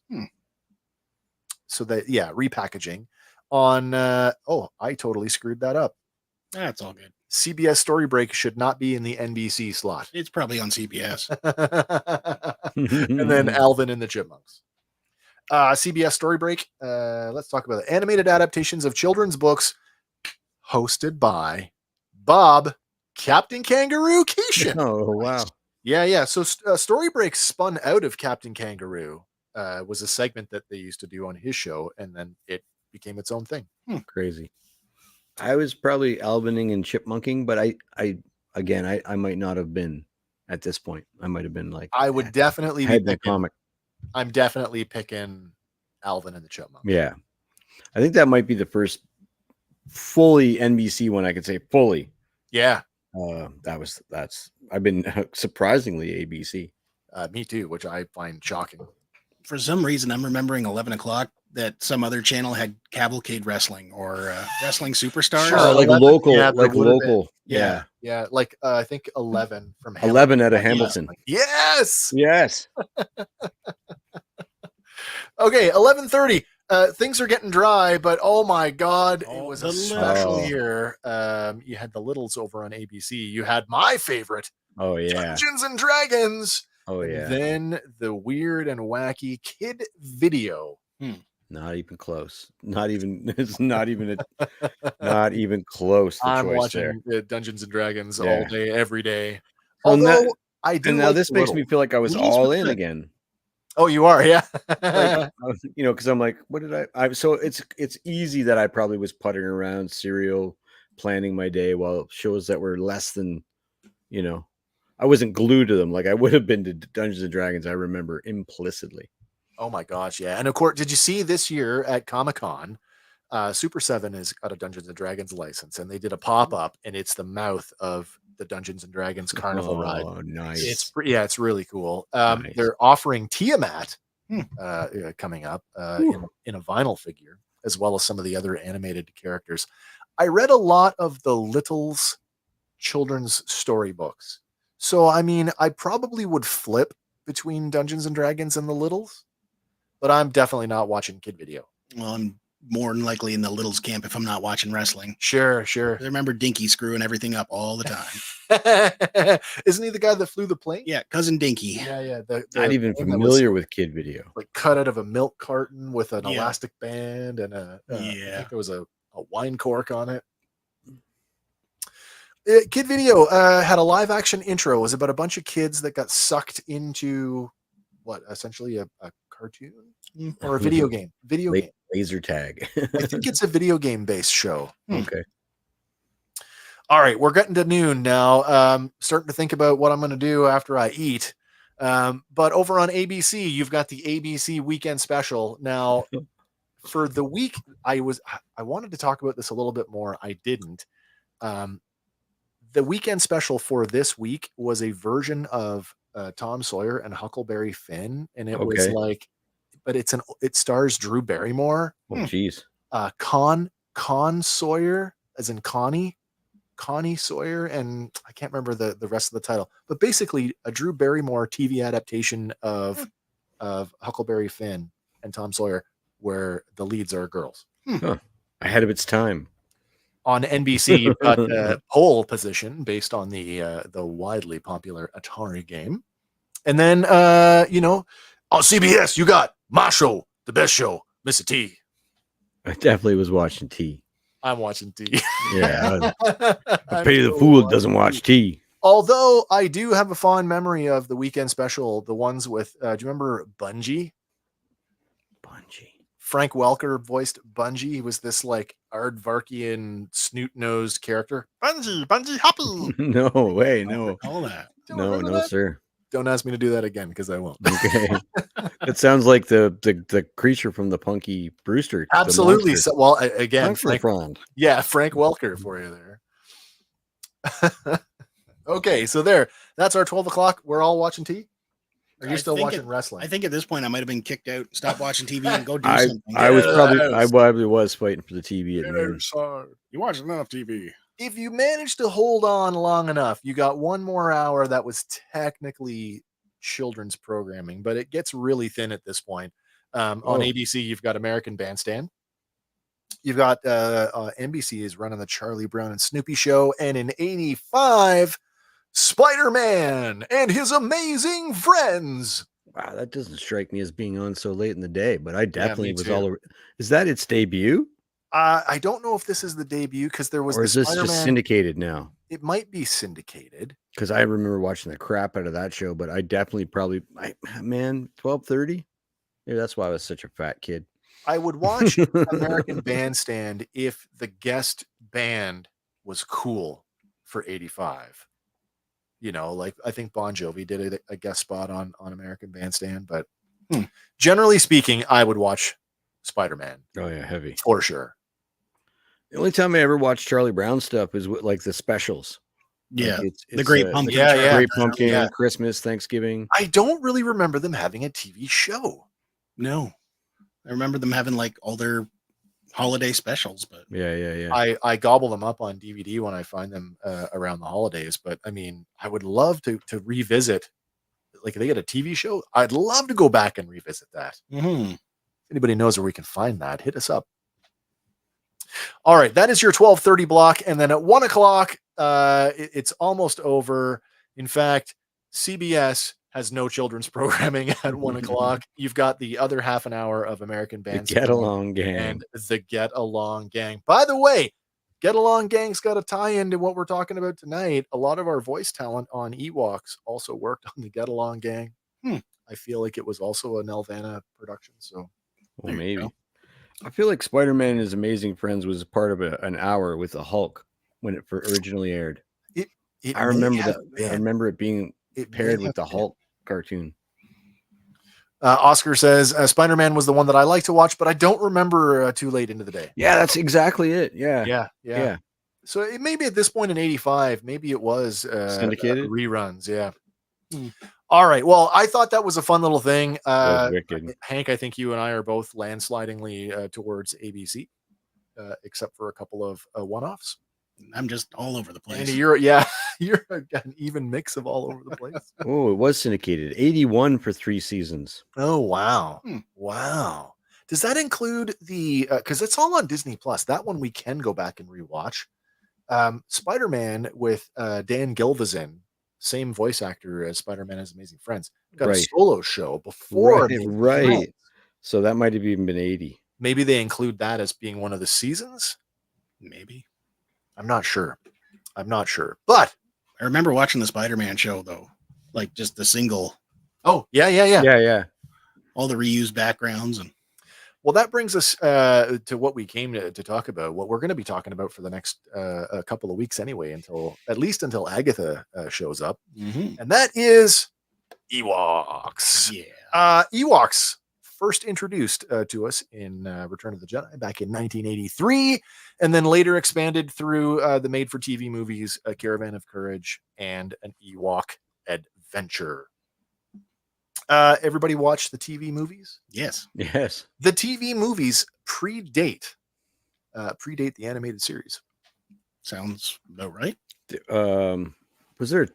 So repackaging on I totally screwed that up. That's all good. CBS Story Break should not be in the NBC slot. It's probably on CBS. And then Alvin and the Chipmunks. CBS Story Break. Let's talk about the animated adaptations of children's books hosted by Bob Captain Kangaroo Keeshan. Oh, wow. Yeah. So Story Break spun out of Captain Kangaroo. Was a segment that they used to do on his show, and then it became its own thing. Crazy. I was probably albining and chipmunking, but I might not have been at this point. I might have been I would definitely be the comic. I'm definitely picking Alvin and the Chipmunks. Yeah. I think that might be the first fully NBC one I could say fully. Yeah. I've been surprisingly ABC. Me too, which I find shocking. For some reason, I'm remembering 11 o'clock that some other channel had Cavalcade Wrestling or Wrestling Superstars. Sure. Oh, like 11, local, yeah, there like would have been. local. Yeah. Yeah, like I think 11 from 11 out of had Hamilton. wrestling. Yes. Yes. Okay, 11:30. Things are getting dry, but oh my God, it Oh, was the a special Littles. year. You had the Littles over on ABC. You had my favorite, Oh yeah. Dungeons and Dragons. Oh And yeah. then the weird and wacky kid video. Not even close. Not even. It's not even. Not even close. The I'm choice there. watching Dungeons and Dragons all Yeah. day, every day. Well, Although I do And now like this the makes me Littles. feel like I was Littles all were in good. again. Oh, you are, yeah. Like, because I'm like, what did I? So it's easy that I probably was puttering around serial, planning my day, while shows that were less than, I wasn't glued to them like I would have been to Dungeons and Dragons. I remember implicitly. Oh my gosh, yeah. And of course, did you see this year at Comic-Con, Super 7 has got a Dungeons and Dragons license, and they did a pop-up, and it's the mouth of the Dungeons and Dragons Carnival ride. Oh, nice. It's really cool. Nice. They're offering Tiamat coming up in a vinyl figure, as well as some of the other animated characters. I read a lot of the Littles children's storybooks. So, I mean, I probably would flip between Dungeons and Dragons and the Littles, but I'm definitely not watching kid video. Well, I'm more than likely in the Littles camp if I'm not watching wrestling. Sure. I remember Dinky screwing everything up all the time. Isn't he the guy that flew the plane? Yeah, cousin Dinky. Yeah. Not even plane that familiar with kid video. like cut out of a milk carton with an Yeah. elastic band and I think there was a wine cork on it. Kid video had a live action intro. It was about a bunch of kids that got sucked into essentially a cartoon or a video game. Game. Laser tag. I think it's a video game based show. Okay. All right, we're getting to noon now. Starting to think about what I'm going to do after I eat. But over on ABC, you've got the ABC weekend special. Now, for the week, I wanted to talk about this a little bit more. I didn't. The weekend special for this week was a version of Tom Sawyer and Huckleberry Finn, and it was like, but it stars Drew Barrymore. Oh, geez. Con Sawyer, as in Connie Sawyer, and I can't remember the rest of the title, but basically a Drew Barrymore TV adaptation of Huckleberry Finn and Tom Sawyer, where the leads are girls. Huh. Ahead of its time. On NBC, you've got Pole Position based on the widely popular Atari game, and then on CBS you got my show, the best show, Mr. T. I definitely was watching T. I'm watching T. Yeah. I pity the fool that doesn't watch T. Although I do have a fond memory of the weekend special, the ones with, do you remember Bungie? Frank Welker voiced Bungie. He was this like aardvarkian snoot-nosed character. Bungie Hoppy. No way, no. All that. No, sir. Don't ask me to do that again because I won't. Okay. It sounds like the creature from the Punky Brewster. Absolutely. So, well, again, Frank Welker for you there. Okay, so that's our 12 o'clock. We're all watching T. Are you still watching wrestling? I think at this point I might have been kicked out. Stop watching TV and go do something. I probably was fighting for the TV at noon. You watch enough TV. If you managed to hold on long enough, you got one more hour that was technically children's programming, but it gets really thin at this point. On ABC, you've got American Bandstand. You've got NBC is running the Charlie Brown and Snoopy show, and in '85, Spider-Man and his amazing friends. Wow, that doesn't strike me as being on so late in the day, but I definitely was too. all over. Is that its debut? I don't know if this is the debut because there was. Or is this just syndicated now? It might be syndicated. Because I remember watching the crap out of that show, but I definitely 12:30. Maybe that's why I was such a fat kid. I would watch American Bandstand if the guest band was cool for '85. Like I think Bon Jovi did a guest spot on American Bandstand, but generally speaking, I would watch Spider-Man. Oh yeah, heavy for sure. The only time I ever watched Charlie Brown stuff is with like the specials. Yeah, Like the Great Pumpkin. Yeah, yeah. Great Pumpkin, Yeah. Christmas, Thanksgiving. I don't really remember them having a TV show. No, I remember them having like all their holiday specials, but Yeah. I gobble them up on DVD when I find them around the holidays. But I mean, I would love to revisit. Like, if they get a TV show, I'd love to go back and revisit that. If anybody knows where we can find that, hit us up. All right, that is your 12:30 block, and then at 1 o'clock, it's almost over. In fact, CBS has no children's programming at 1 o'clock. You've got the other half an hour of American The Bandstand Get Along Gang. and the Get Along Gang. By the way, Get Along Gang's got a tie into what we're talking about tonight. A lot of our voice talent on Ewoks also worked on the Get Along Gang. I feel like it was also a Nelvana production. So, well, maybe. I feel like Spider-Man and His Amazing Friends was part of an hour with the Hulk when it originally aired. I remember that. I remember it being paired with the Hulk cartoon. Oscar says Spider-Man was the one that I like to watch, but I don't remember Too Late into the Day. Yeah, that's exactly it. Yeah. So it maybe at this point in '85, maybe it was syndicated reruns. Yeah. All right. Well, I thought that was a fun little thing. Wicked. Hank, I think you and I are both landslidingly towards ABC, except for a couple of one-offs. I'm just all over the place. And you're an even mix of all over the place. Oh, it was syndicated. 81 for 3 seasons. Oh, wow. Wow. Does that include the, because it's all on Disney Plus. That one we can go back and rewatch. Spider-Man with Dan Gilvezan, same voice actor as Spider-Man Has Amazing Friends, got a solo show before. Right. So that might have even been 80. Maybe they include that as being one of the seasons. Maybe. I'm not sure. But I remember watching the Spider-Man show though, like just the single. Oh, yeah. All the reused backgrounds and. Well, that brings us to what we came to talk about. What we're going to be talking about for the next a couple of weeks anyway, until Agatha shows up, and that is Ewoks. Yeah, Ewoks first introduced to us in Return of the Jedi back in 1983, and then later expanded through the made-for-TV movies, A Caravan of Courage and An Ewok Adventure. Everybody watch the TV movies? Yes. The TV movies predate the animated series. Sounds about right. Was there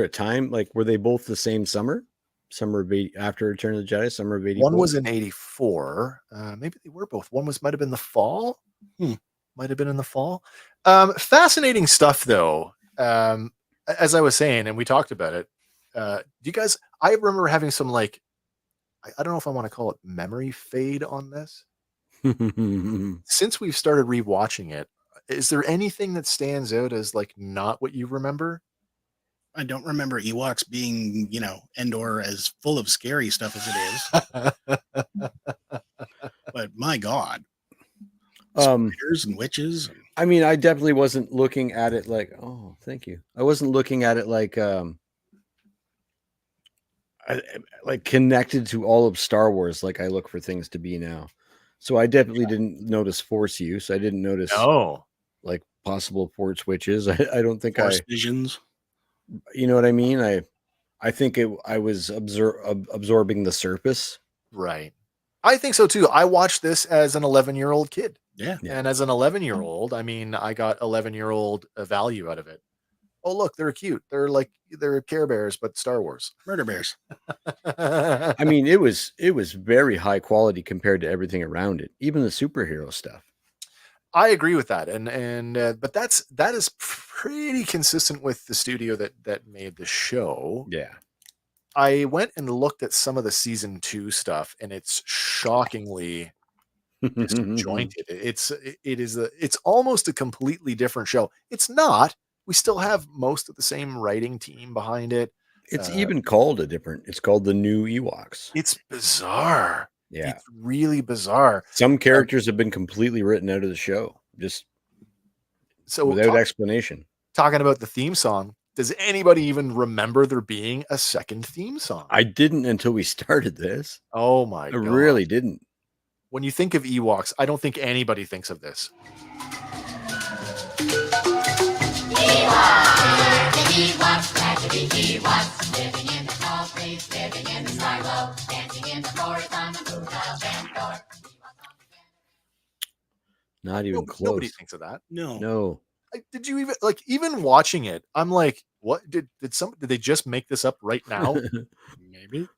a time, like, were they both the same summer? Summer of after Return of the Jedi, summer of 84? One was in 84. Maybe they were both. One might have been the fall. Might have been in the fall. Fascinating stuff, though. As I was saying, and we talked about it. Do you guys? I remember having some, like, I don't know if I want to call it memory fade on this. Since we've started rewatching it, is there anything that stands out as like not what you remember? I don't remember Ewoks being, Endor as full of scary stuff as it is. But my God. Spiders and witches. I mean, I definitely wasn't looking at it like, oh, thank you. I wasn't looking at it like like connected to all of Star Wars like I look for things to be now. So I definitely didn't notice Force use. I didn't notice like possible Force witches. I don't think Force visions. You know what I mean? I think I was absorbing the surface. Right. I think so too. I watched this as an 11-year-old kid. Yeah. And as an 11-year-old, I mean, I got 11-year-old value out of it. Oh, look, they're cute. They're Care Bears, but Star Wars. Murder bears. I mean, it was very high quality compared to everything around it, even the superhero stuff. I agree with that, but that is pretty consistent with the studio that made the show. Yeah, I went and looked at some of the season 2 stuff, and it's shockingly disjointed. It's almost a completely different show. It's not. We still have most of the same writing team behind it. It's even called it's called the New Ewoks. It's bizarre. Yeah. It's really bizarre. Some characters have been completely written out of the show, just without explanation. Talking about the theme song, does anybody even remember there being a second theme song? I didn't until we started this. Oh my God. I really didn't. When you think of Ewoks, I don't think anybody thinks of this. Ewoks! Not even Nobody close. thinks of that. No. No. Did you even watching it? I'm like, what did they just make this up right now? Maybe.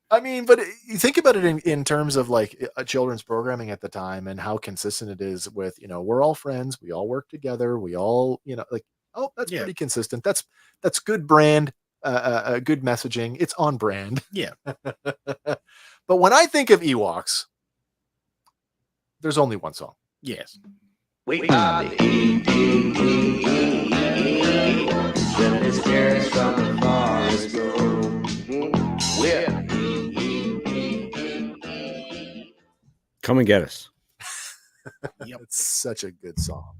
I mean, but you think about it in terms of like a children's programming at the time and how consistent it is with, we're all friends, we all work together, we all, like, oh, that's pretty consistent. That's good brand, good messaging. It's on brand. Yeah. But when I think of Ewoks, there's only one song. Yes. We are the Ewoks, when the spirits from the forest go. We're Come and get us. Yep. It's such a good song.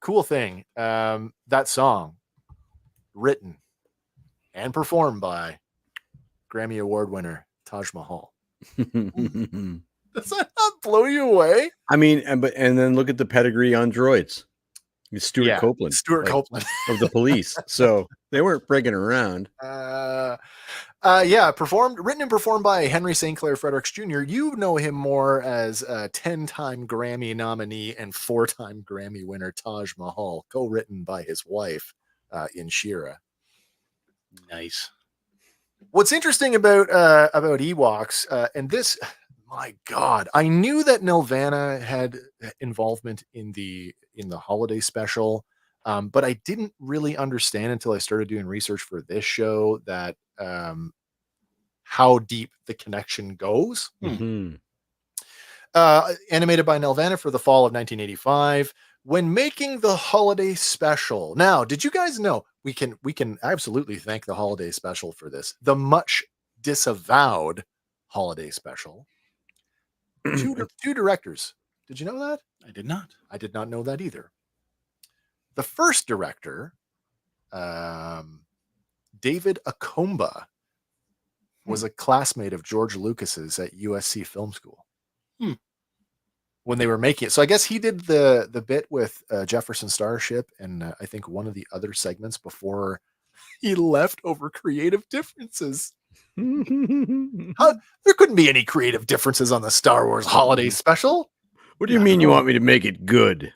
Cool thing. That song, written and performed by Grammy Award winner Taj Mahal. Does that not blow you away? I mean, and then look at the pedigree on droids. It's Stuart Copeland. Stuart Copeland of the Police. So they weren't frigging around. Written and performed by Henry St. Clair Fredericks Jr. You know him more as a 10-time Grammy nominee and 4-time Grammy winner Taj Mahal, co-written by his wife in Shira. Nice. What's interesting about Ewoks, and this, my God, I knew that Nelvana had involvement in the holiday special, but I didn't really understand until I started doing research for this show that how deep the connection goes. Mm-hmm. Animated by Nelvana for the fall of 1985. When making the holiday special, now, did you guys know we can absolutely thank the holiday special for this? The much disavowed holiday special. Two directors. Did you know that? I did not. I did not know that either. The first director, David Akomba, was a classmate of George Lucas's at USC Film School. When they were making it. So I guess he did the bit with Jefferson Starship and I think one of the other segments before he left over creative differences. There couldn't be any creative differences on the Star Wars holiday special. What do you mean you want me to make it good?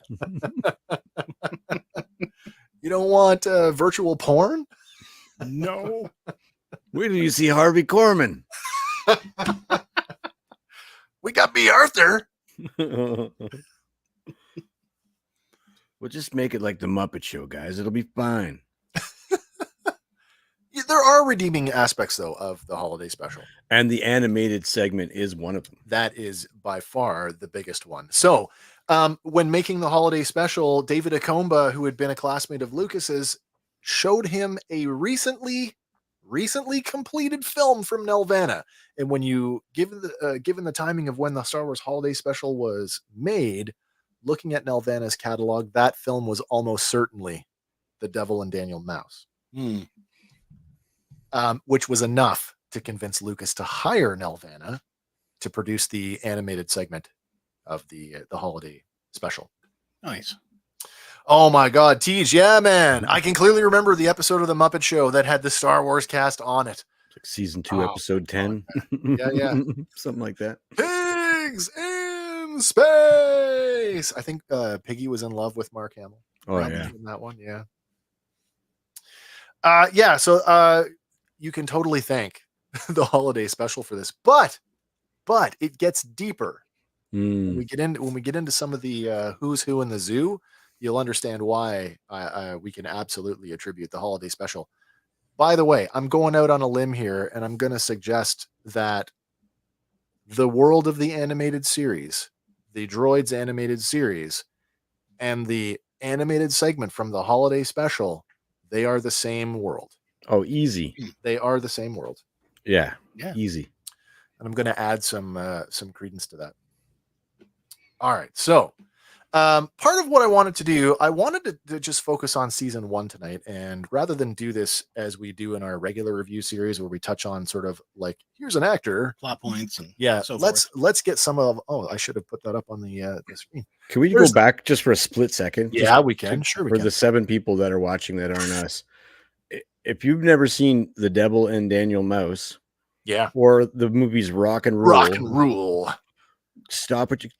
You don't want virtual porn? No. Where do you see Harvey Korman? We got B. Arthur. We'll just make it like the Muppet Show, guys. It'll be fine. There are redeeming aspects, though, of the holiday special. And the animated segment is one of them. That is by far the biggest one. So when making the holiday special, David Akomba, who had been a classmate of Lucas's, showed him a recently completed film from Nelvana. And when you given the timing of when the Star Wars holiday special was made, looking at Nelvana's catalog, that film was almost certainly The Devil and Daniel Mouse, which was enough to convince Lucas to hire Nelvana to produce the animated segment of the holiday special. Nice. Oh my God, Tej, yeah, man. I can clearly remember the episode of The Muppet Show that had the Star Wars cast on it. Like season 2, episode 10. Yeah. Something like that. Pigs in space. I think Piggy was in love with Mark Hamill. Oh, Probably yeah. in that one, yeah. So you can totally thank the holiday special for this, but it gets deeper. When we get into some of the who's who in the zoo, you'll understand why we can absolutely attribute the holiday special. By the way, I'm going out on a limb here, and I'm going to suggest that the world of the animated series, the Droids animated series, and the animated segment from the holiday special, they are the same world. Oh, easy. They are the same world. Yeah. Easy. And I'm going to add some credence to that. All right. So part of what I wanted to do, I wanted to just focus on season 1 tonight. And rather than do this as we do in our regular review series where we touch on sort of like, here's an actor, Plot points. And so let's get some of, I should have put that up on the screen. Can we go back just for a split second? Yeah, we can. Sure, we for can. the 7 people that are watching that aren't us. If you've never seen The Devil and Daniel Mouse, yeah, or the movies Rock and Roll, Rock and Rule, stop what you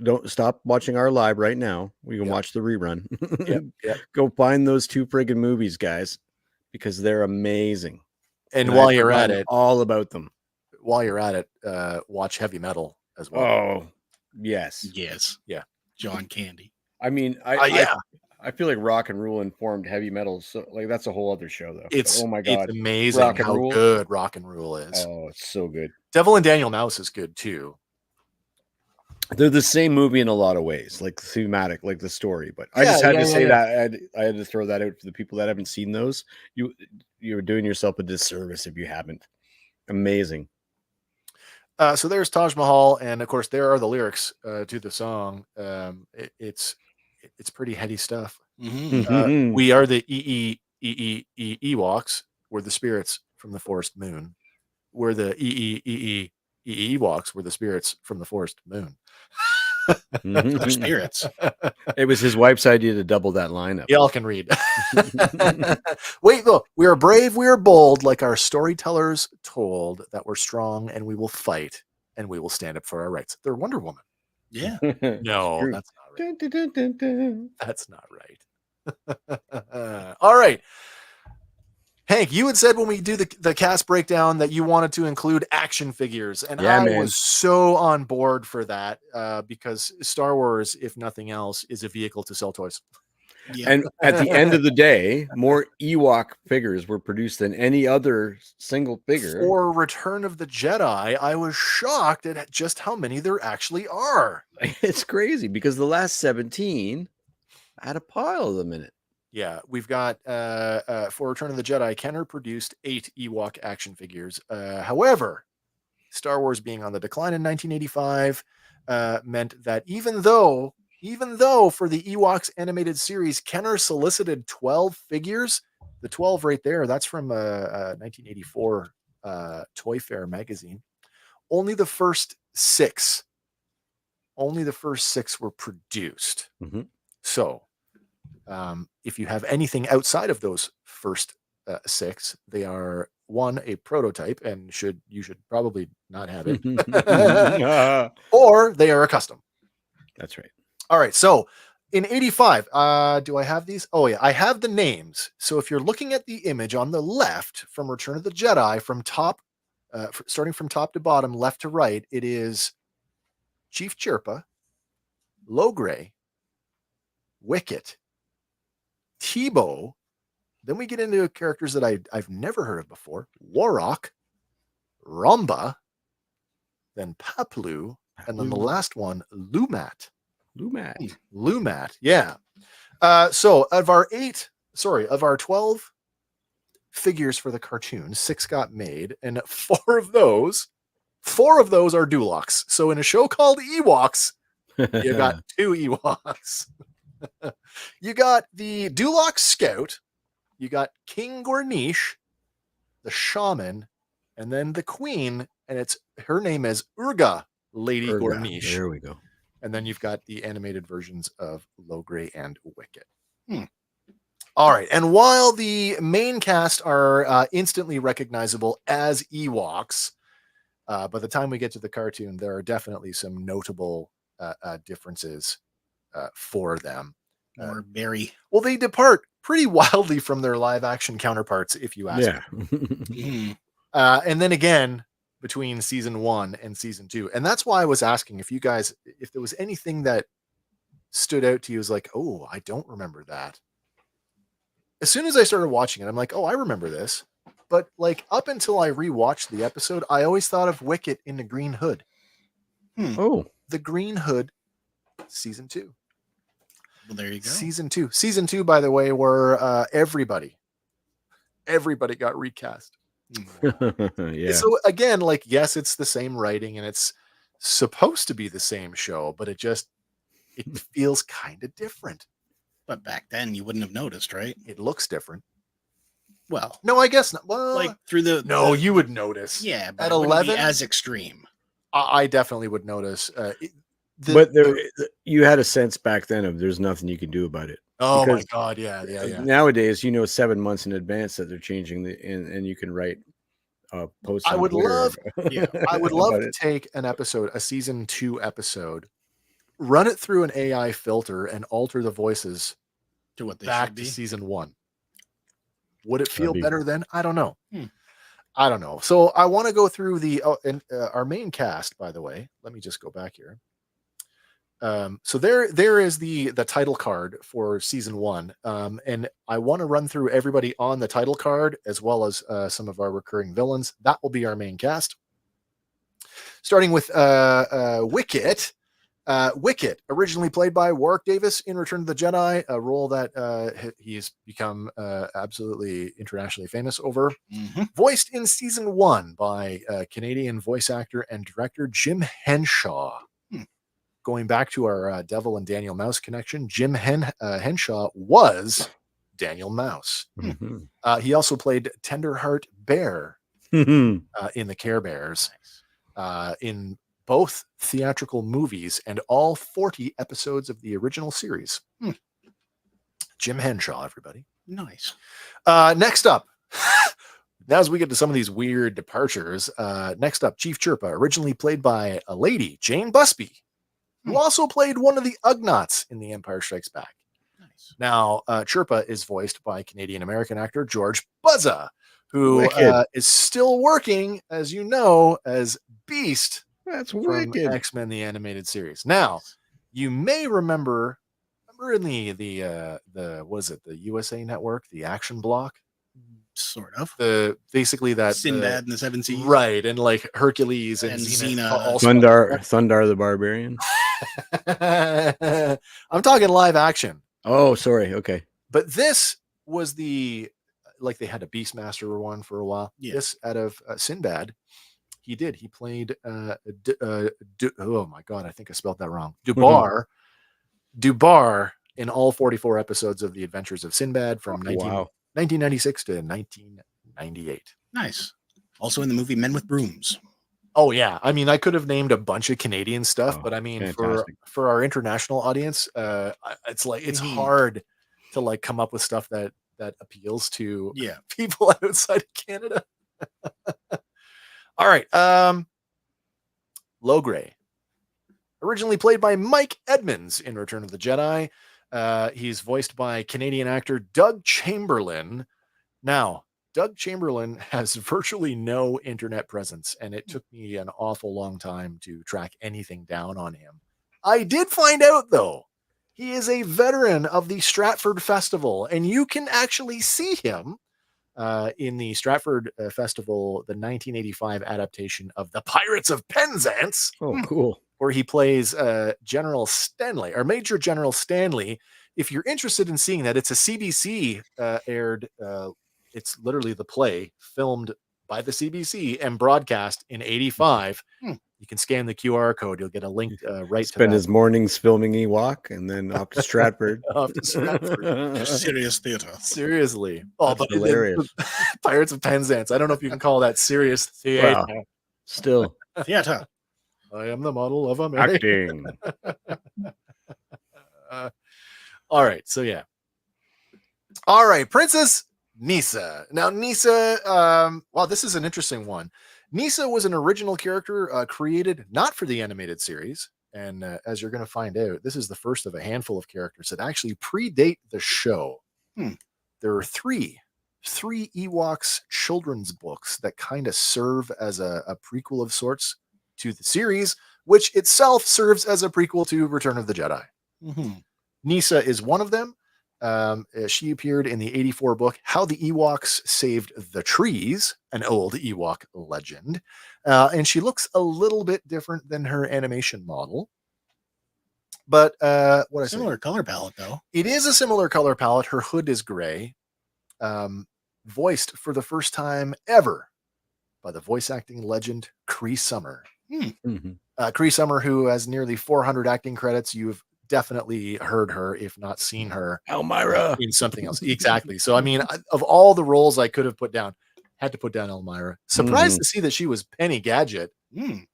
don't stop watching our live right now. We can Yep. watch the rerun. Yep. Go find those 2 friggin' movies, guys, because they're amazing. And I've while you're at forgotten it, all about them. Watch Heavy Metal as well. Oh, yes. Yes. Yeah. John Candy. I mean, I feel like Rock and Roll informed Heavy Metal. So, like, that's a whole other show, though. It's oh my god, it's amazing Rock and how Rule? good Rock and Rule is. Oh, it's so good. Devil and Daniel Mouse is good too. They're the same movie in a lot of ways, like thematic, like the story. But I just had to say that I had to throw that out for the people that haven't seen those. You're doing yourself a disservice if you haven't. Amazing. So there's Taj Mahal, and of course there are the lyrics to the song. It's pretty heady stuff. Mm-hmm. We are the Ewoks. We're the spirits from the forest moon. We're the Ewoks. We're the spirits from the forest moon. They're spirits. It was his wife's idea to double that lineup. Y'all can read. Wait, look, we are brave, we are bold, like our storytellers told, that we're strong and we will fight and we will stand up for our rights. They're Wonder Woman. Yeah. No, True. that's not right. Dun, dun, dun, dun, dun. That's not right. All right. Hank, you had said when we do the cast breakdown that you wanted to include action figures, and Yeah, I man. was so on board for that because Star Wars, if nothing else, is a vehicle to sell toys. Yeah. And at the end of the day, more Ewok figures were produced than any other single figure. For Return of the Jedi, I was shocked at just how many there actually are. It's crazy because the last 17 had a pile of them in it. Yeah, we've got for Return of the Jedi, Kenner produced 8 Ewok action figures. However, Star Wars being on the decline in 1985 meant that even though for the Ewoks animated series, Kenner solicited 12 figures, the 12 right there, that's from 1984 Toy Fair magazine. Only the first 6 were produced. Mhm. So if you have anything outside of those first 6, they are 1, a prototype, and you should probably not have it, or they are a custom. That's right. All right. So in 85, do I have these? Oh yeah, I have the names. So if you're looking at the image on the left from Return of the Jedi, from top, starting from top to bottom, left to right, it is Chief Chirpa, Logray, Wicket, Tebow. Then we get into characters that I've never heard of before: Warrock, Romba, then Paplu, and then the last one, Lumat. Lumat, yeah. So of our 12 figures for the cartoon, 6 got made, and 4 of those are Dulocs. So in a show called Ewoks, you got 2 Ewoks. You got the Duloc Scout, you got King Gornish, the Shaman, and then the Queen, and her name is Urga, Lady Gornish. There we go. And then you've got the animated versions of Logray and Wicket. All right. And while the main cast are instantly recognizable as Ewoks, by the time we get to the cartoon, there are definitely some notable differences for them. Or very. Well, they depart pretty wildly from their live action counterparts, if you ask me. And then again, between season 1 and season 2. And that's why I was asking if there was anything that stood out to you as like, oh, I don't remember that. As soon as I started watching it, I'm like, oh, I remember this. But like up until I rewatched the episode, I always thought of Wicket in the Green Hood. Oh, The Green Hood, season 2. Well, there you go. Season 2, by the way, where everybody got recast. yeah. So again, like, yes, it's the same writing and it's supposed to be the same show, but it feels kind of different. But back then you wouldn't have noticed, right? It looks different. Well, No, I guess not. Well, like through no, you would notice. yeah, but At it wouldn't be 11? as extreme. I definitely would notice. But you had a sense back then of there's nothing you can do about it. Oh my because- God. Yeah. Nowadays, 7 months in advance that they're changing and you can write posts. I on would Twitter love Yeah. I would love about to it. take an episode, a season 2 episode, run it through an AI filter and alter the voices To what they back should to be. season 1. Would it That'd feel be- better then? I don't know. Hmm. I don't know. So I want to go through our main cast, by the way. Let me just go back here. So there is the title card for season 1. And I want to run through everybody on the title card as well as some of our recurring villains. That will be our main cast. Starting with Wicket. Wicket, originally played by Warwick Davis in Return of the Jedi, a role that he's become absolutely internationally famous over. Mm-hmm. Voiced in season 1 by Canadian voice actor and director Jim Henshaw. Going back to our Devil and Daniel Mouse connection, Jim Henshaw was Daniel Mouse. Mhm. He also played Tenderheart Bear Mhm. in the Care Bears, in both theatrical movies and all 40 episodes of the original series. Jim Henshaw, everybody. Nice. Next up, now as we get to some of these weird departures, next up, Chief Chirpa, originally played by a lady, Jane Busby, who also played one of the Ugnaughts in The Empire Strikes Back. Nice. Now, Chirpa is voiced by Canadian-American actor George Buzza, who Wicked. is still working, as you know, as Beast That's from wicked. X-Men the animated series. Now, you may remember in the what is it, the USA Network, the Action Block, Sort of. basically that Sinbad and the Seven Seas. right, and like Hercules and And Xena, Xena. also Thundar the Barbarian. I'm talking live action. Oh, sorry. Okay. But this was they had a Beastmaster one for a while. Yeah. This out of Sinbad. He played oh my god, I think I spelled that wrong. Dubar in all 44 episodes of The Adventures of Sinbad from 1996 to 1998. Nice. Also in the movie Men with Brooms. Oh yeah, I mean I could have named a bunch of Canadian stuff, Oh, but I mean fantastic. for our international audience, it's Mhm. hard to like come up with stuff that appeals to Yeah. people outside of Canada. All right, Logray, originally played by Mike Edmonds in Return of the Jedi. He's voiced by Canadian actor Doug Chamberlain. Now, Doug Chamberlain has virtually no internet presence, and it took me an awful long time to track anything down on him. I did find out, though, he is a veteran of the Stratford Festival, and you can actually see him in the Stratford Festival, the 1985 adaptation of The Pirates of Penzance. Oh, cool. Where he plays General Stanley or Major General Stanley. If you're interested in seeing that, it's a CBC aired. It's literally the play filmed by the CBC and broadcast in '85. You can scan the QR code. You'll get a link right to Spend that. his mornings filming Ewok and then off to Stratford. Off to Stratford. Serious theater. Seriously. Oh, That's hilarious. Pirates of Penzance. I don't know if you can call that serious theater. Wow. Still Theater. I am the model of America. acting. All right. So, yeah. All right. Princess Nisa. Now, Nisa, well, this is an interesting one. Nisa was an original character created not for the animated series. And as you're going to find out, this is the first of a handful of characters that actually predate the show. There are three Ewoks children's books that kind of serve as a prequel of sorts to the series, which itself serves as a prequel to Return of the Jedi. Nisa is one of them. She appeared in the 84 book, How the Ewoks Saved the Trees, an old Ewok legend. And she looks a little bit different than her animation model. But Similar color palette, though. It is a similar color palette. Her hood is gray. Voiced for the first time ever by the voice acting legend Cree Summer. Cree Summer, who has nearly 400 acting credits. You've definitely heard her, if not seen her, Elmira in something else. Exactly. So, I mean, of all the roles I could have put down, had to put down Elmira. Surprised to see that she was Penny Gadget. Did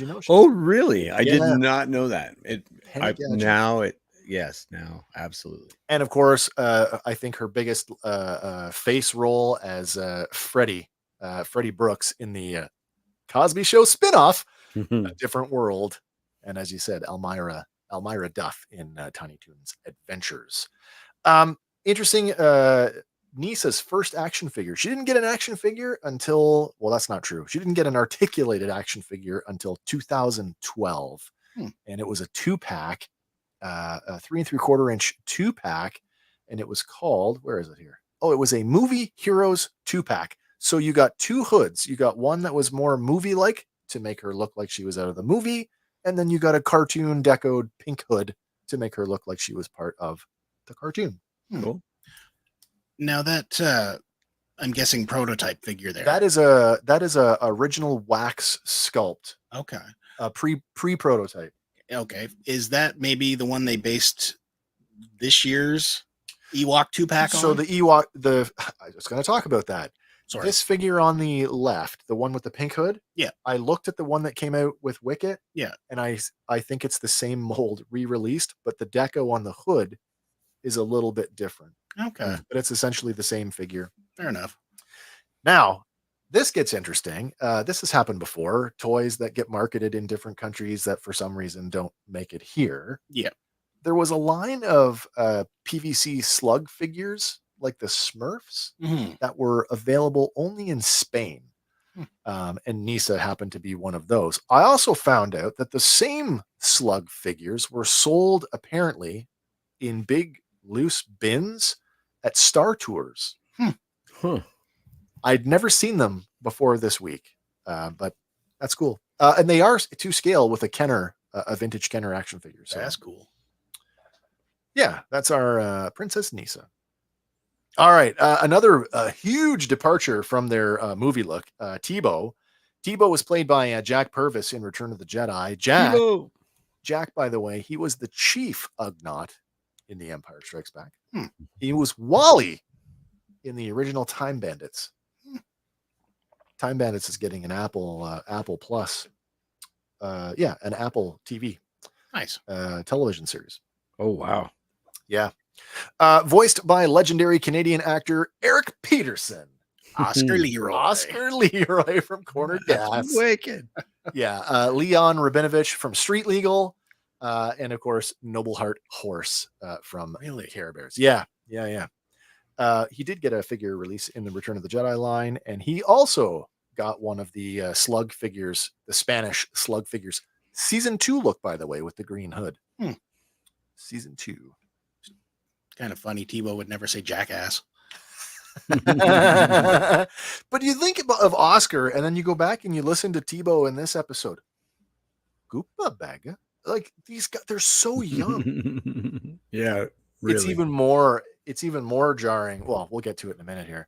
you know? Oh, really? I did not know that. Yes, absolutely. And of course, I think her biggest face role as Freddie Brooks in the Cosby Show spinoff, A Different World. And as you said, Elmira Elmira Duff in Tiny Toons Adventures. Interesting. Nisa's first action figure. She didn't get an action figure until, well, that's not true. She didn't get an articulated action figure until 2012. And it was a 2-pack, a 3 3/4 inch 2-pack. And it was called, where is it here? Oh, it was a Movie Heroes 2-pack. So you got 2 hoods. You got one that was more movie-like to make her look like she was out of the movie. And then you got a cartoon decoed pink hood to make her look like she was part of the cartoon. Cool. Now that I'm guessing prototype figure there. That is a original wax sculpt, Okay. a pre-prototype. Okay. Is that maybe the one they based this year's Ewok 2-pack on? So the Ewok, I was going to talk about that. Sorry. This figure on the left, the one with the pink hood. Yeah. I looked at the one that came out with Wicket. Yeah. And I think it's the same mold re-released, but the deco on the hood is a little bit different. Okay. But it's essentially the same figure. Fair enough. Now, this gets interesting. This has happened before. Toys that get marketed in different countries that for some reason don't make it here. Yeah. There was a line of PVC slug figures like the Smurfs that were available only in Spain. And Nisa happened to be one of those. I also found out that the same slug figures were sold apparently in big loose bins at Star Tours. I'd never seen them before this week, but that's cool. And they are to scale with a Kenner, a vintage Kenner action figure. So That's cool. yeah, that's our Princess Nisa. All right, another huge departure from their movie look. Tebow. Tebow was played by Jack Purvis in Return of the Jedi. Jack, by the way, he was the chief Ugnaught in The Empire Strikes Back. He was Wally in the original Time Bandits. Time Bandits is getting an Apple Plus. An Apple TV. Nice. Television series. Oh, wow. Yeah. Voiced by legendary Canadian actor Eric Peterson. Oscar Leroy. Oscar Leroy from Corner Gas. Wicked. Yeah. Leon Rabinovich from Street Legal. And of course, Nobleheart Horse from Care Bears. Yeah. He did get a figure release in the Return of the Jedi line, and he also got one of the slug figures, the Spanish slug figures. Season 2 look, by the way, with the green hood. Season 2. Kind of funny. Tebow would never say jackass. But you think of Oscar, and then you go back and you listen to Tebow in this episode. Goopa Baga. Like these guys, they're so young. Yeah, really. It's even more jarring. Well, we'll get to it in a minute here.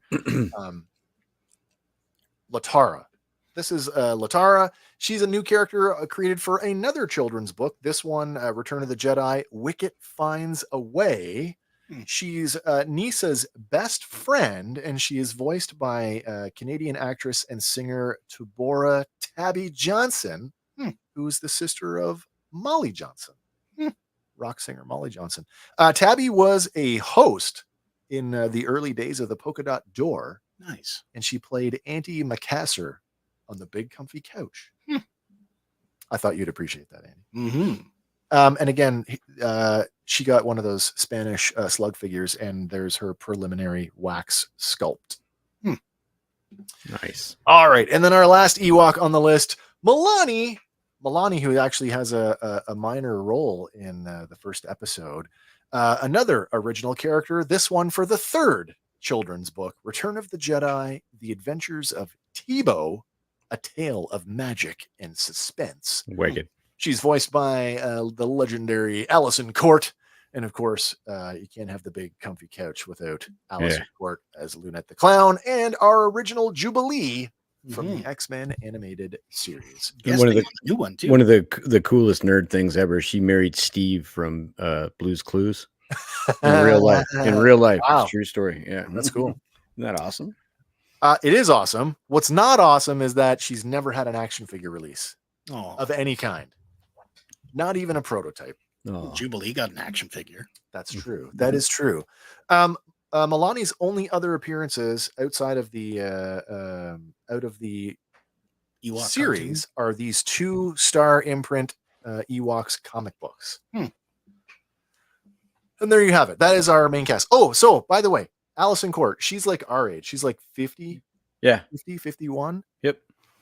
Latara. This is Latara. She's a new character created for another children's book. This one, Return of the Jedi, Wicket Finds a Way. She's Nisa's best friend, and she is voiced by Canadian actress and singer Tubora Tabby Johnson, who is the sister of Molly Johnson, rock singer Molly Johnson. Tabby was a host in the early days of the Polka Dot Door. Nice. And she played Auntie Macassar on the Big Comfy Couch. I thought you'd appreciate that, Andy. And again, she got one of those Spanish slug figures, and there's her preliminary wax sculpt. Nice. All right. And then our last Ewok on the list, Milani, who actually has a minor role in the first episode. Another original character, this one for the third children's book, Return of the Jedi, The Adventures of Tebow, A Tale of Magic and Suspense. Wicked. She's voiced by the legendary Allison Court. And of course, you can't have the big comfy couch without Allison Court as Lunette the Clown and our original Jubilee from the X-Men animated series. Yes, One of the new one too. One of the coolest nerd things ever. She married Steve from Blue's Clues in real life. Wow. It's a true story. Yeah, That's cool. Isn't that awesome? It is awesome. What's not awesome is that she's never had an action figure release of any kind. Not even a prototype. Oh. Jubilee got an action figure. That's true. That is true. Milani's only other appearances outside of the Ewok series are these 2-star imprint Ewoks comic books. Hmm. And there you have it. That is our main cast. Oh, so by the way, Allison Court, she's like our age. She's like 50, Yeah. 50, 51. Yep.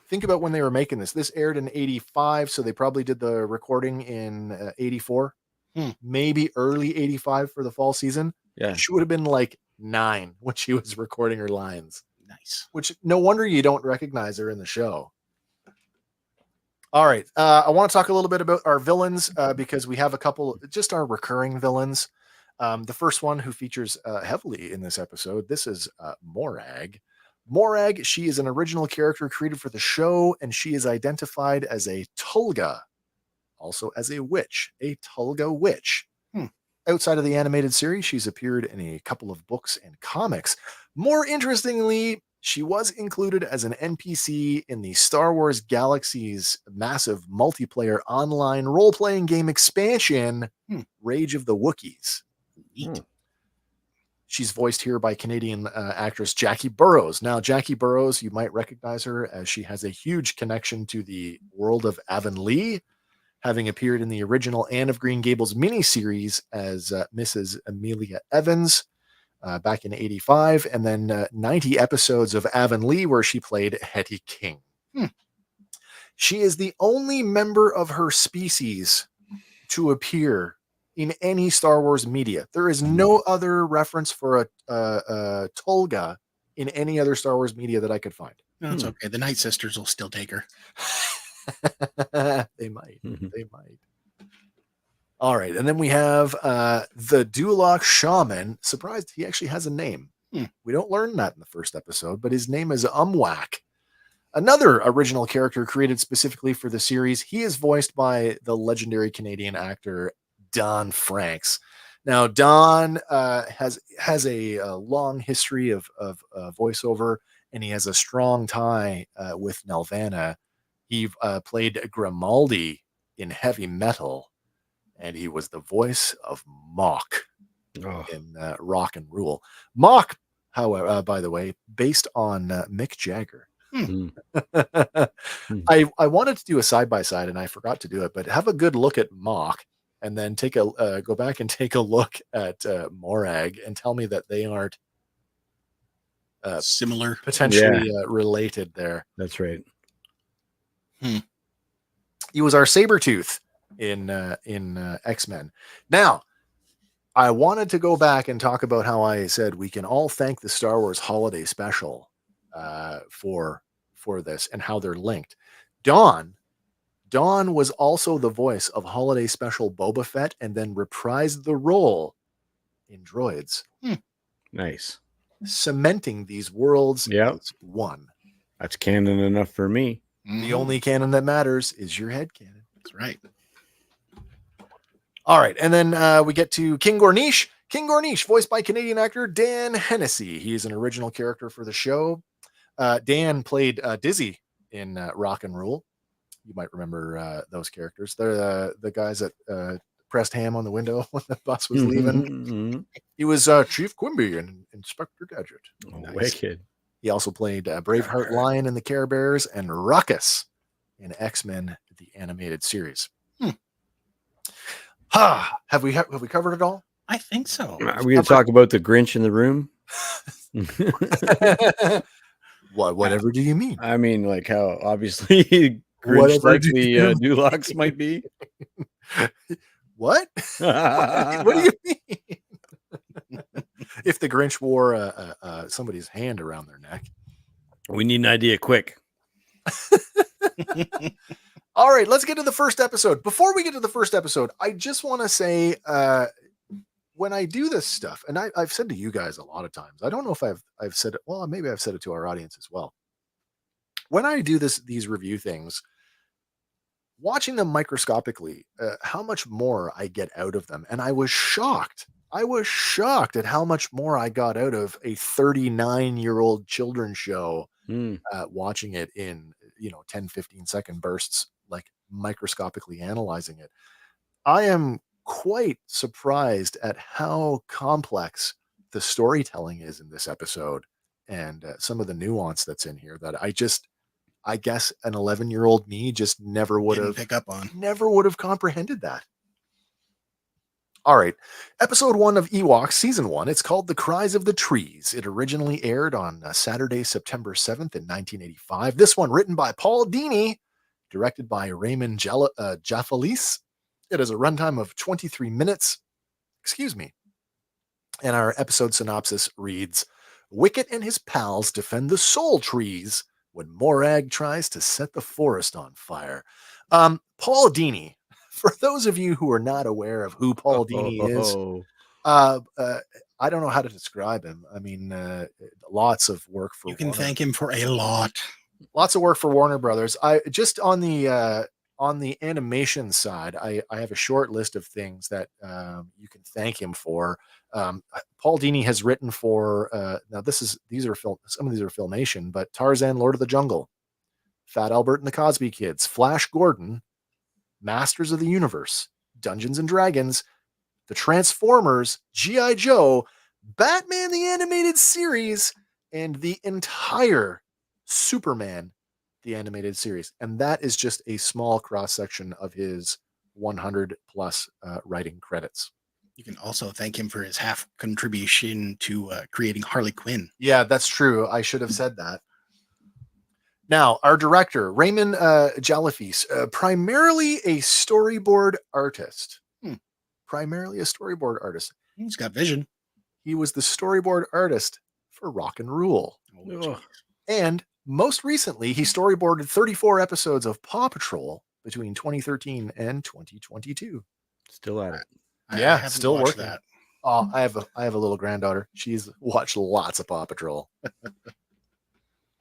Think about when they were making this. This aired in 85, so they probably did the recording in 84, maybe early 85 for the fall season. Yeah. She would have been like 9 when she was recording her lines. Nice. Which no wonder you don't recognize her in the show. All right. I want to talk a little bit about our villains because we have a couple, just our recurring villains. The first one who features heavily in this episode, this is Morag. Morag, she is an original character created for the show, and she is identified as a Tulga, also as a witch, a Tulga witch. Outside of the animated series, she's appeared in a couple of books and comics. More interestingly, she was included as an NPC in the Star Wars Galaxy's massive multiplayer online role-playing game expansion, Rage of the Wookiees. Neat. She's voiced here by Canadian actress Jackie Burrows. Now, Jackie Burrows, you might recognize her as she has a huge connection to the world of Avonlea, having appeared in the original Anne of Green Gables miniseries as Mrs. Amelia Evans back in 85, and then 90 episodes of Avonlea where she played Hetty King. She is the only member of her species to appear in any Star Wars media. There is no other reference for a Tulga in any other Star Wars media that I could find. No, it's okay. The Night Sisters will still take her. They might. They might. All right. And then we have the Dulok Shaman. Surprised he actually has a name. We don't learn that in the first episode, but his name is Umwak. Another original character created specifically for the series. He is voiced by the legendary Canadian actor Don Franks. Now, Don has a long history of voiceover, and he has a strong tie with Nelvana. He played Grimaldi in Heavy Metal, and he was the voice of Mock in Rock and Rule. Mock, however, by the way, based on Mick Jagger. I wanted to do a side-by-side, and I forgot to do it, but have a good look at Mock, and then go back and take a look at Morag, and tell me that they aren't similar, potentially related there. That's right. He was our Sabretooth in X-Men. Now, I wanted to go back and talk about how I said we can all thank the Star Wars Holiday Special for this and how they're linked. Dawn was also the voice of Holiday Special Boba Fett, and then reprised the role in Droids. Nice. Cementing these worlds as one. That's canon enough for me. The only canon that matters is your head canon. That's right. All right. And then we get to King Gornish. King Gornish, voiced by Canadian actor Dan Hennessy. He is an original character for the show. Dan played Dizzy in Rock and Rule. You might remember those characters. They're the guys that pressed ham on the window when the bus was leaving. He was Chief Quimby and Inspector Gadget. Nice. Wicked. He also played Braveheart Lion in the Care Bears and Ruckus in X-Men, the animated series. Have we covered it all? I think so. Are we going to talk about the Grinch in the room? Whatever do you mean? I mean, like how obviously Grinch like the Dulocs might be. What? What do you mean? If the Grinch wore somebody's hand around their neck. We need an idea quick. All right, let's get to the first episode. Before we get to the first episode, I just want to say when I do this stuff, and I've said to you guys a lot of times, I don't know if I've said it, well, maybe I've said it to our audience as well. When I do these review things, watching them microscopically, how much more I get out of them. And I was shocked. At how much more I got out of a 39-year-old children's show, watching it in 10, 15-second bursts, like microscopically analyzing it. I am quite surprised at how complex the storytelling is in this episode, and some of the nuance that's in here that I guess an 11-year-old me just never would Didn't have pick up on. comprehended that. All right. Episode 1 of Ewoks, Season 1. It's called The Cries of the Trees. It originally aired on Saturday, September 7th in 1985. This one written by Paul Dini, directed by Raymond Jaffalis. It has a runtime of 23 minutes. Excuse me. And our episode synopsis reads, Wicket and his pals defend the soul trees when Morag tries to set the forest on fire. Paul Dini, for those of you who are not aware of who Paul Dini is, I don't know how to describe him. I mean, lots of work for You can Warner. thank him for a lot. Lots of work for Warner Brothers. I just on the animation side, I have a short list of things that you can thank him for. Paul Dini has written for now these are some of these are Filmation, but Tarzan, Lord of the Jungle, Fat Albert and the Cosby Kids, Flash Gordon, Masters of the Universe, Dungeons and Dragons, The Transformers, G.I. Joe, Batman the Animated Series, and the entire Superman the Animated Series. And that is just a small cross-section of his 100 plus writing credits. You can also thank him for his half contribution to creating Harley Quinn. Yeah, that's true. I should have said that. Now, our director, Raymond Jaffalis, primarily a storyboard artist. Primarily a storyboard artist. He's got vision. He was the storyboard artist for Rock and Rule. Oh, And most recently, he storyboarded 34 episodes of Paw Patrol between 2013 and 2022. Still at it. Yeah, haven't still watched working. that. Oh, I have a little granddaughter. She's watched lots of Paw Patrol.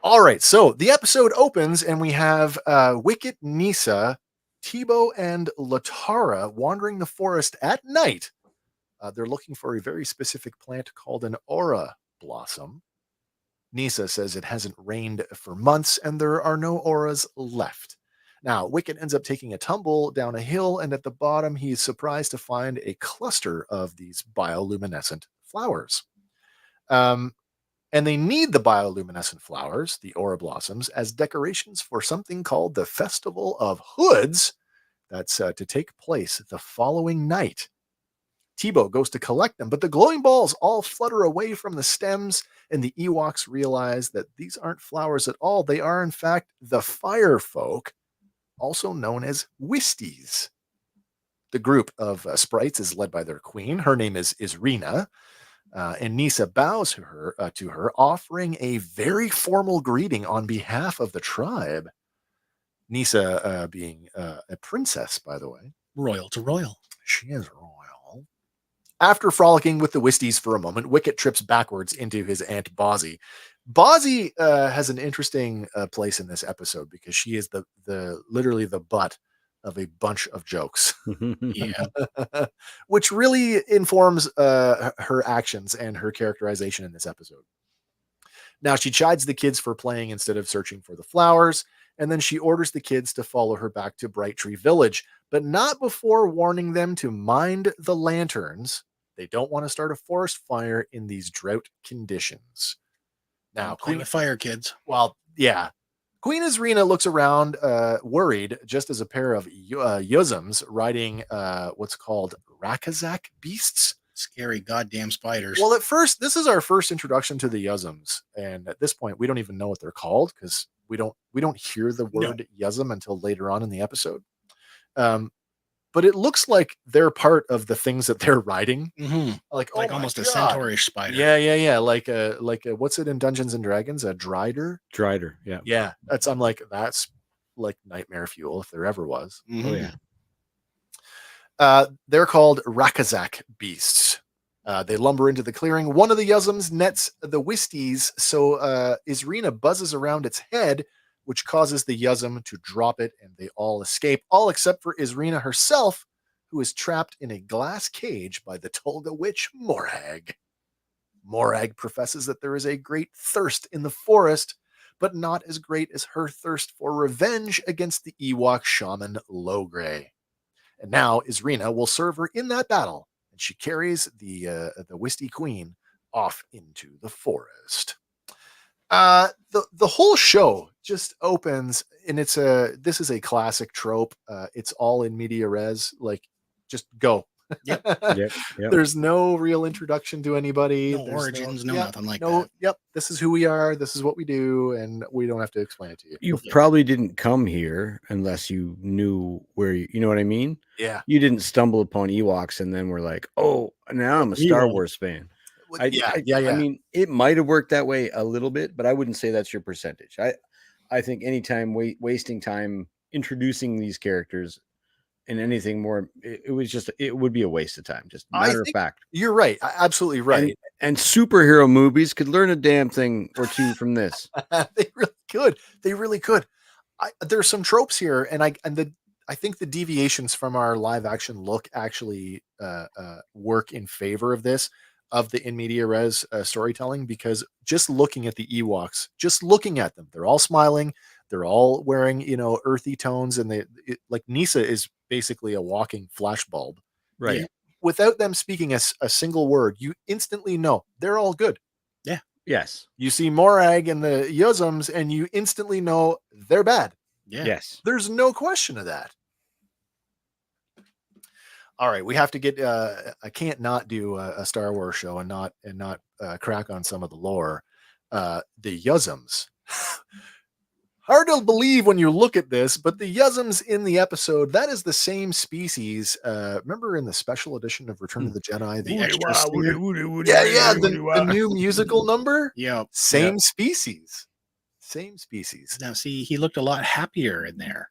All right, so the episode opens and we have Wicket, Nisa, Tebow, and Latara wandering the forest at night. They're looking for a very specific plant called an aura blossom. Nisa says it hasn't rained for months and there are no auras left. Now, Wicket ends up taking a tumble down a hill, and at the bottom, he's surprised to find a cluster of these bioluminescent flowers. And they need the bioluminescent flowers, the aura blossoms, as decorations for something called the Festival of Hoods that's to take place the following night. Tebow goes to collect them, but the glowing balls all flutter away from the stems, and the Ewoks realize that these aren't flowers at all. They are, in fact, the fire folk, also known as Wisties. The group of sprites is led by their queen. Her name is Rena, and Nisa bows to her, offering a very formal greeting on behalf of the tribe. Nisa being a princess, by the way. Royal to royal. She is royal. After frolicking with the Wisties for a moment, Wicket trips backwards into his Aunt Bozzy. Bozzy has an interesting place in this episode because she is literally the butt of a bunch of jokes. Yeah. Which really informs her actions and her characterization in this episode. Now, she chides the kids for playing instead of searching for the flowers, and then she orders the kids to follow her back to Bright Tree Village, but not before warning them to mind the lanterns. They don't want to start a forest fire in these drought conditions. Now, Play with fire, kids. well, yeah. Queen Isrena looks around, worried, just as a pair of Yuzums riding what's called Rakazak beasts. Scary goddamn spiders. Well, at first, this is our first introduction to the Yuzums, and at this point, we don't even know what they're called because we don't hear the word Yuzum until later on in the episode. But it looks like they're part of the things that they're riding, like almost a God. centaurish spider. Yeah. Like a what's it in Dungeons and Dragons? A Drider. Yeah. Yeah, that's like nightmare fuel if there ever was. Mhm. Oh yeah. They're called Rakazak beasts. They lumber into the clearing. One of the Yuzums nets the Wisties, so Isrena buzzes around its head, which causes the Yuzum to drop it, and they all escape, all except for Isrena herself, who is trapped in a glass cage by the Tolga witch Morag. Morag professes that there is a great thirst in the forest, but not as great as her thirst for revenge against the Ewok shaman Logray. And now Isrena will serve her in that battle, and she carries the Wisty Queen off into the forest. The whole show just opens, and this is a classic trope. It's all in media res, like just go. Yep. Yep. There's no real introduction to anybody. No There's origins, no yep, nothing like no, that. Yep, this is who we are. This is what we do, and we don't have to explain it to you. You Yeah. probably didn't come here unless you knew where you know what I mean? Yeah, You didn't stumble upon Ewoks and then we're like, oh, now I'm a Star Ewok. Wars fan. yeah. I mean, it might have worked that way a little bit, but I wouldn't say that's your percentage. I think anytime wasting time introducing these characters and anything more, it would be a waste of time. Just I matter of think fact. you're right. Absolutely right. And superhero movies could learn a damn thing or two from this. They really could. They really could. There's some tropes here, and I think the deviations from our live action look actually work in favor of this, of the in media res storytelling, because just looking at the Ewoks, just looking at them, they're all smiling, they're all wearing earthy tones, and like Nisa is basically a walking flashbulb. Right. Yeah. Without them speaking a single word, you instantly know they're all good. Yes. You see Morag and the Yuzums, and you instantly know they're bad. Yeah. Yes. There's no question of that. All right, we have to get. I can't not do a Star Wars show and not crack on some of the lore. The Yuzums. Hard to believe when you look at this, but the Yuzums in the episode, that is the same species. Remember in the special edition of Return of the Jedi, the extra singer? The new musical number? Yeah. Same species. Same species. Now, see, he looked a lot happier in there,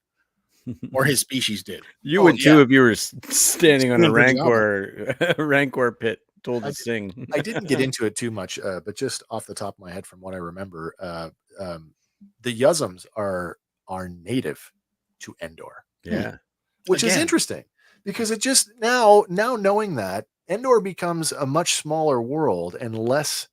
or his species did. You Oh, would too yeah. if you were standing on a Doing a good rancor pit told to I sing. I didn't get into it too much, but just off the top of my head, from what I remember, the Yuzums are native to Endor, Yeah. which is Again. interesting, because it just now knowing that Endor becomes a much smaller world and less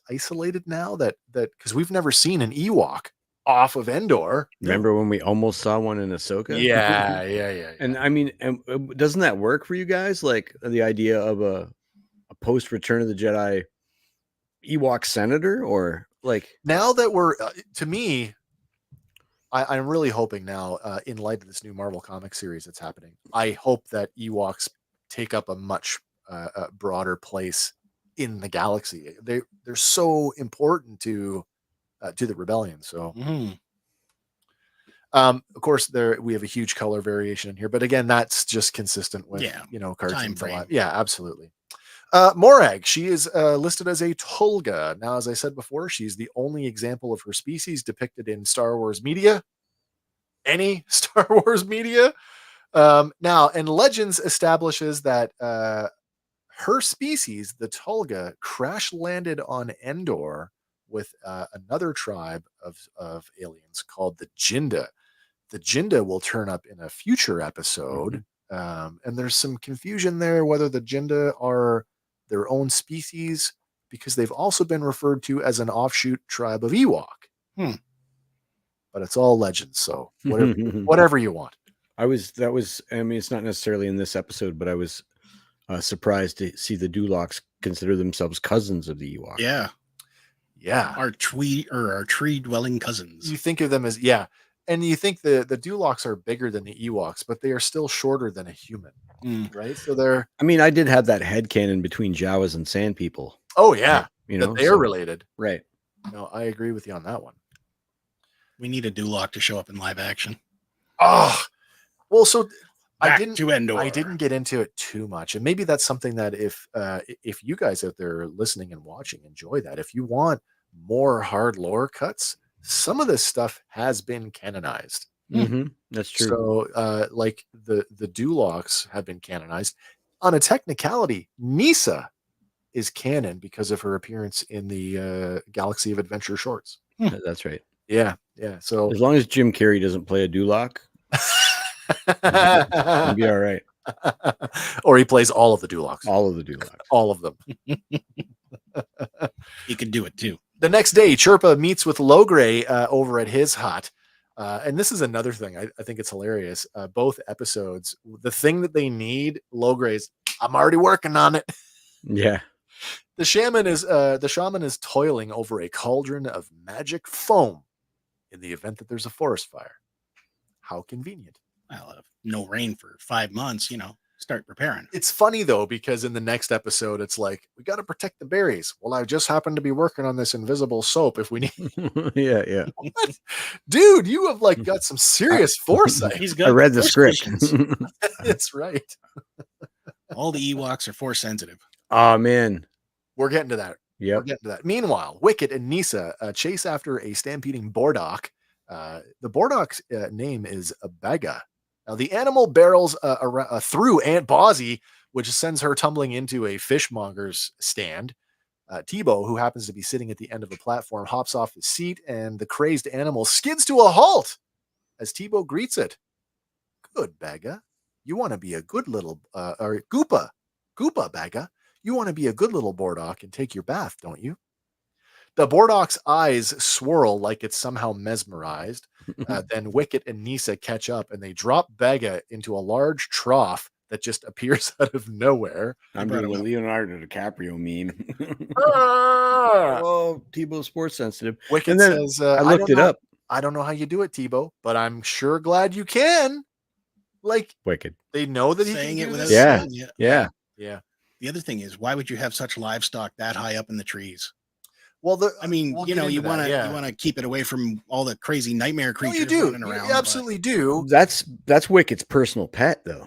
isolated now, that because we've never seen an Ewok off of Endor. Remember when we almost saw one in Ahsoka? Yeah. And I mean, doesn't that work for you guys? Like the idea of a post Return of the Jedi Ewok senator, or like Now that we're to me, I'm really hoping now, in light of this new Marvel comic series that's happening, I hope that Ewoks take up a much broader place in the galaxy. They're so important to the rebellion. So, Mhm. of course, we have a huge color variation in here, but again, that's just consistent with Yeah, cartoons time a frame. lot. Yeah, absolutely. Morag, she is listed as a Tolga. Now, as I said before, she's the only example of her species depicted in Star Wars media. Any Star Wars media. Now, and Legends establishes that her species, the Tolga, crash landed on Endor with another tribe of aliens called the Jinda. The Jinda will turn up in a future episode. And there's some confusion there whether the Jinda are their own species, because they've also been referred to as an offshoot tribe of Ewok. But it's all legends, so whatever you want. I mean, it's not necessarily in this episode, but I was surprised to see the Dulocs consider themselves cousins of the Ewok. Yeah. Our tree dwelling cousins. You think of them as, and you think the Dulocs are bigger than the Ewoks, but they are still shorter than a human, right? So they're, I mean, I did have that headcanon between Jawas and Sand People. oh yeah, You that know, they're related. right. No, I agree with you on that one. We need a Duloc to show up in live action. Oh, well, so Back I didn't to Endor. I didn't get into it too much, and maybe that's something that if you guys out there listening and watching enjoy that, if you want more hard lore cuts, some of this stuff has been canonized. That's true. So, like the Dulocs have been canonized. On a technicality, Nisa is canon because of her appearance in the Galaxy of Adventure shorts. That's right. Yeah. So As long as Jim Carrey doesn't play a Duloc, it'll be all right. or he plays all of the Dulocs. All of the Dulocs. All of them. He could do it too. The next day, Chirpa meets with Logray over at his hut. And this is another thing. I think it's hilarious. Both episodes, the thing that they need, Logray's, I'm already working on it. Yeah. The shaman is toiling over a cauldron of magic foam in the event that there's a forest fire. How convenient. Well, if no rain for 5 months, start preparing. It's funny though, because in the next episode, it's like, we got to protect the berries. Well, I just happen to be working on this invisible soap if we need. Yeah. What? Dude, you have like got some serious foresight. He's got I read the force script. cushions. That's right. All the Ewoks are force sensitive. Oh man. We're getting to that. We're Yep. getting to that. Meanwhile, Wicket and Nisa chase after a stampeding Bordok. The Bordok's name is Baga. Now, the animal barrels through Aunt Bozzy, which sends her tumbling into a fishmonger's stand. Tebow, who happens to be sitting at the end of the platform, hops off his seat, and the crazed animal skids to a halt as Tebow greets it. Good, Baga. You want to be a good little, or Goopa, Baga. You want to be a good little Bordok and take your bath, don't you? The Bordok's eyes swirl like it's somehow mesmerized. Then Wicket and Nisa catch up and they drop Baga into a large trough that just appears out of nowhere. I'm brought doing him a up. Leonardo DiCaprio meme. Ah! Oh, Tebow sports sensitive. Wicket And then says, I looked don't it know- up. I don't know how you do it, Tebow, but I'm sure glad you can. Like, Wicked. they know that he Saying can it do without this. Yeah. saying it. Yeah. Yeah. The other thing is, why would you have such livestock that high up in the trees? Well, I mean, we'll get into you that, want to yeah. you want to keep it away from all the crazy nightmare No, creatures you do. running You around. absolutely do. That's Wicket's personal pet, though.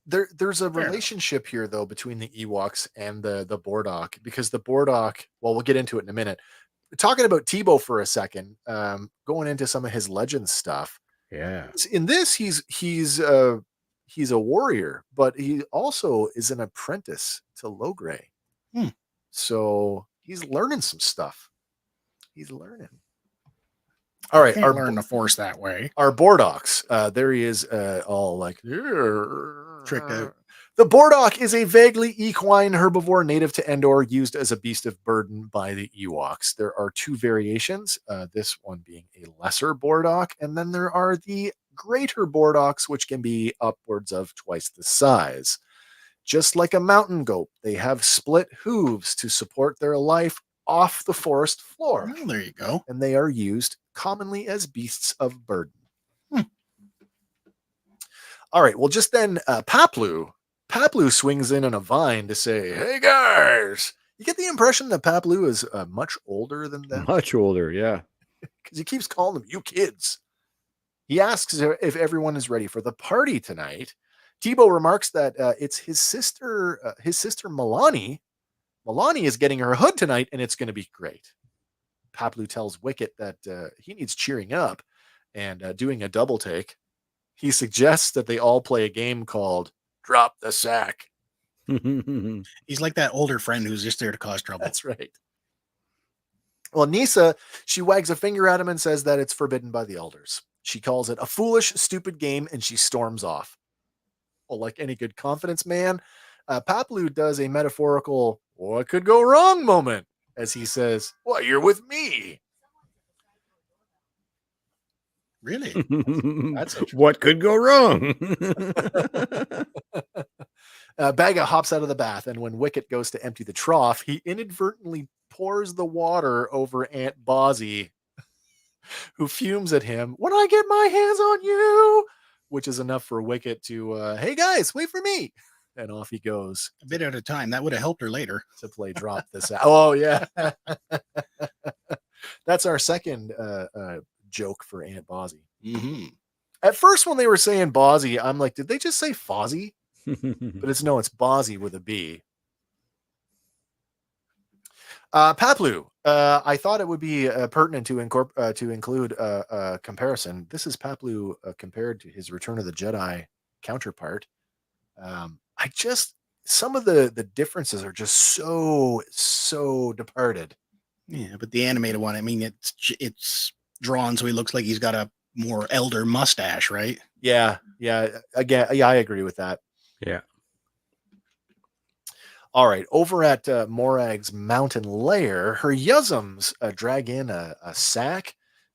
There's a Fair enough. relationship here though between the Ewoks and the Bordok, because the Bordok, well, we'll get into it in a minute. Talking about Tebow for a second, going into some of his legend stuff. Yeah. In this, he's a warrior, but he also is an apprentice to Logray. Hmm. So he's learning some stuff. He's learning. All right, Can't learn the force that way. our Bordoks. There he is, all like Tricked out. The Bordok is a vaguely equine herbivore native to Endor, used as a beast of burden by the Ewoks. There are two variations, this one being a lesser Bordok, and then there are the greater Bordoks, which can be upwards of twice the size. Just like a mountain goat, they have split hooves to support their life off the forest floor, Well, there you go. and they are used commonly as beasts of burden. All right, well, just then, Paplu swings in on a vine to say, "Hey guys!" You get the impression that Paplu is much older than them, Much older. Yeah. because he keeps calling them "you kids." He asks if everyone is ready for the party tonight. Tebow remarks that it's his sister Milani. Milani is getting her hood tonight, and it's going to be great. Paplu tells Wicket that he needs cheering up, and doing a double take, he suggests that they all play a game called Drop the Sack. He's like that older friend who's just there to cause trouble. That's right. Well, Nisa, she wags a finger at him and says that it's forbidden by the elders. She calls it a foolish, stupid game, and she storms off. Well, like any good confidence man, Paplu does a metaphorical "what could go wrong" moment as he says, "Well, you're with me." Really? That's interesting. What could go wrong? Baga hops out of the bath, and when Wicket goes to empty the trough, he inadvertently pours the water over Aunt Bozzy, who fumes at him, "When I get my hands on you," which is enough for Wicket to, "Hey guys, wait for me." And off he goes A bit at a time. That would have helped her later. to play Drop This Out. Oh, yeah. That's our second joke for Aunt Bozzy. Mm-hmm. At first, when they were saying Bozzy, I'm like, did they just say Fozzie? But it's Bozzy with a B. Paplu, I thought it would be pertinent to include a comparison. This is Paplu compared to his Return of the Jedi counterpart. Some of the differences are just so departed. Yeah, but the animated one, I mean, it's drawn so he looks like he's got a more elder mustache, right? Yeah. Again, I agree with that. Yeah. All right, over at Morag's mountain lair, her Yuzums drag in a sack.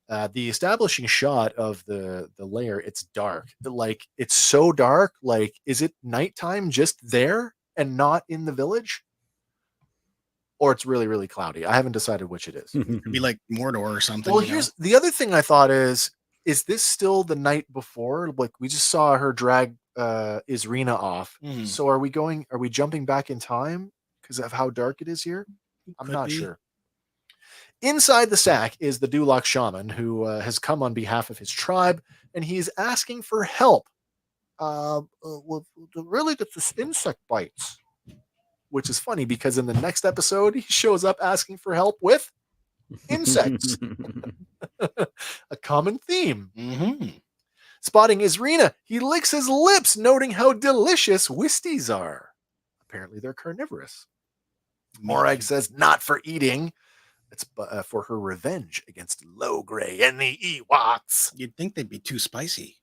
The establishing shot of the lair, it's dark. Like, it's so dark. Like, is it nighttime just there and not in the village? or it's really, really cloudy. I haven't decided which it is. It'd be like Mordor or something. Well, you know? here's the other thing I thought is this still the night before? Like we just saw her drag Isrina off. Mhm. So are we jumping back in time because of how dark it is here? I'm Could not be. sure. Inside the sack is the Dulak shaman who has come on behalf of his tribe, and he's asking for help. Really, get this insect bites, which is funny because in the next episode he shows up asking for help with insects, a common theme. Mhm. Spotting Isrina, he licks his lips, noting how delicious Wisties are. Apparently, they're carnivorous. Morag says not for eating. It's for her revenge against Logray and the Ewoks. You'd think they'd be too spicy.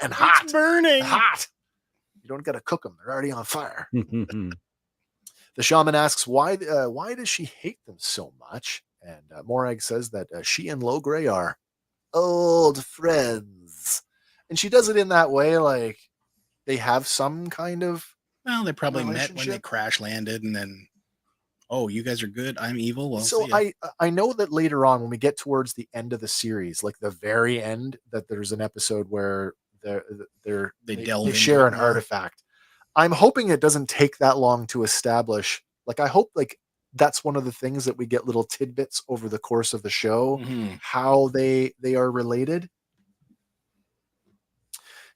And hot. It's burning. Hot. You don't got to cook them. They're already on fire. The shaman asks, why does she hate them so much? And Morag says that she and Logray are old friends. And she does it in that way, like they have some kind of Well, they probably met when they relationship. crash landed, and then, oh, you guys are good. I'm evil. Well, So see ya. I know that later on when we get towards the end of the series, like the very end, that there's an episode where They delve into share it an more. artifact. I'm hoping it doesn't take that long to establish. Like I hope like that's one of the things that we get little tidbits over the course of the show, Mhm. how they are related.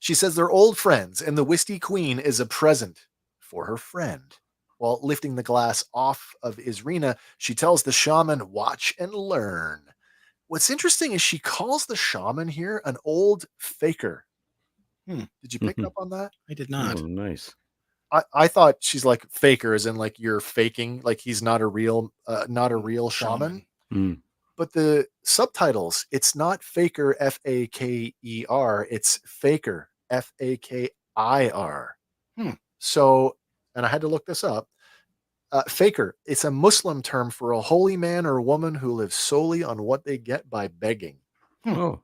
She says they're old friends, and the Wisty Queen is a present for her friend. While lifting the glass off of Isrina, she tells the shaman, watch and learn. What's interesting is she calls the shaman here an old faker. Did you pick up on that? I did not. Oh, nice. I thought she's like faker as in like you're faking, like he's not a real shaman. Mm. But the subtitles, it's not faker, Faker, it's faker, Fakir. So, and I had to look this up. Faker, it's a Muslim term for a holy man or woman who lives solely on what they get by begging. Oh,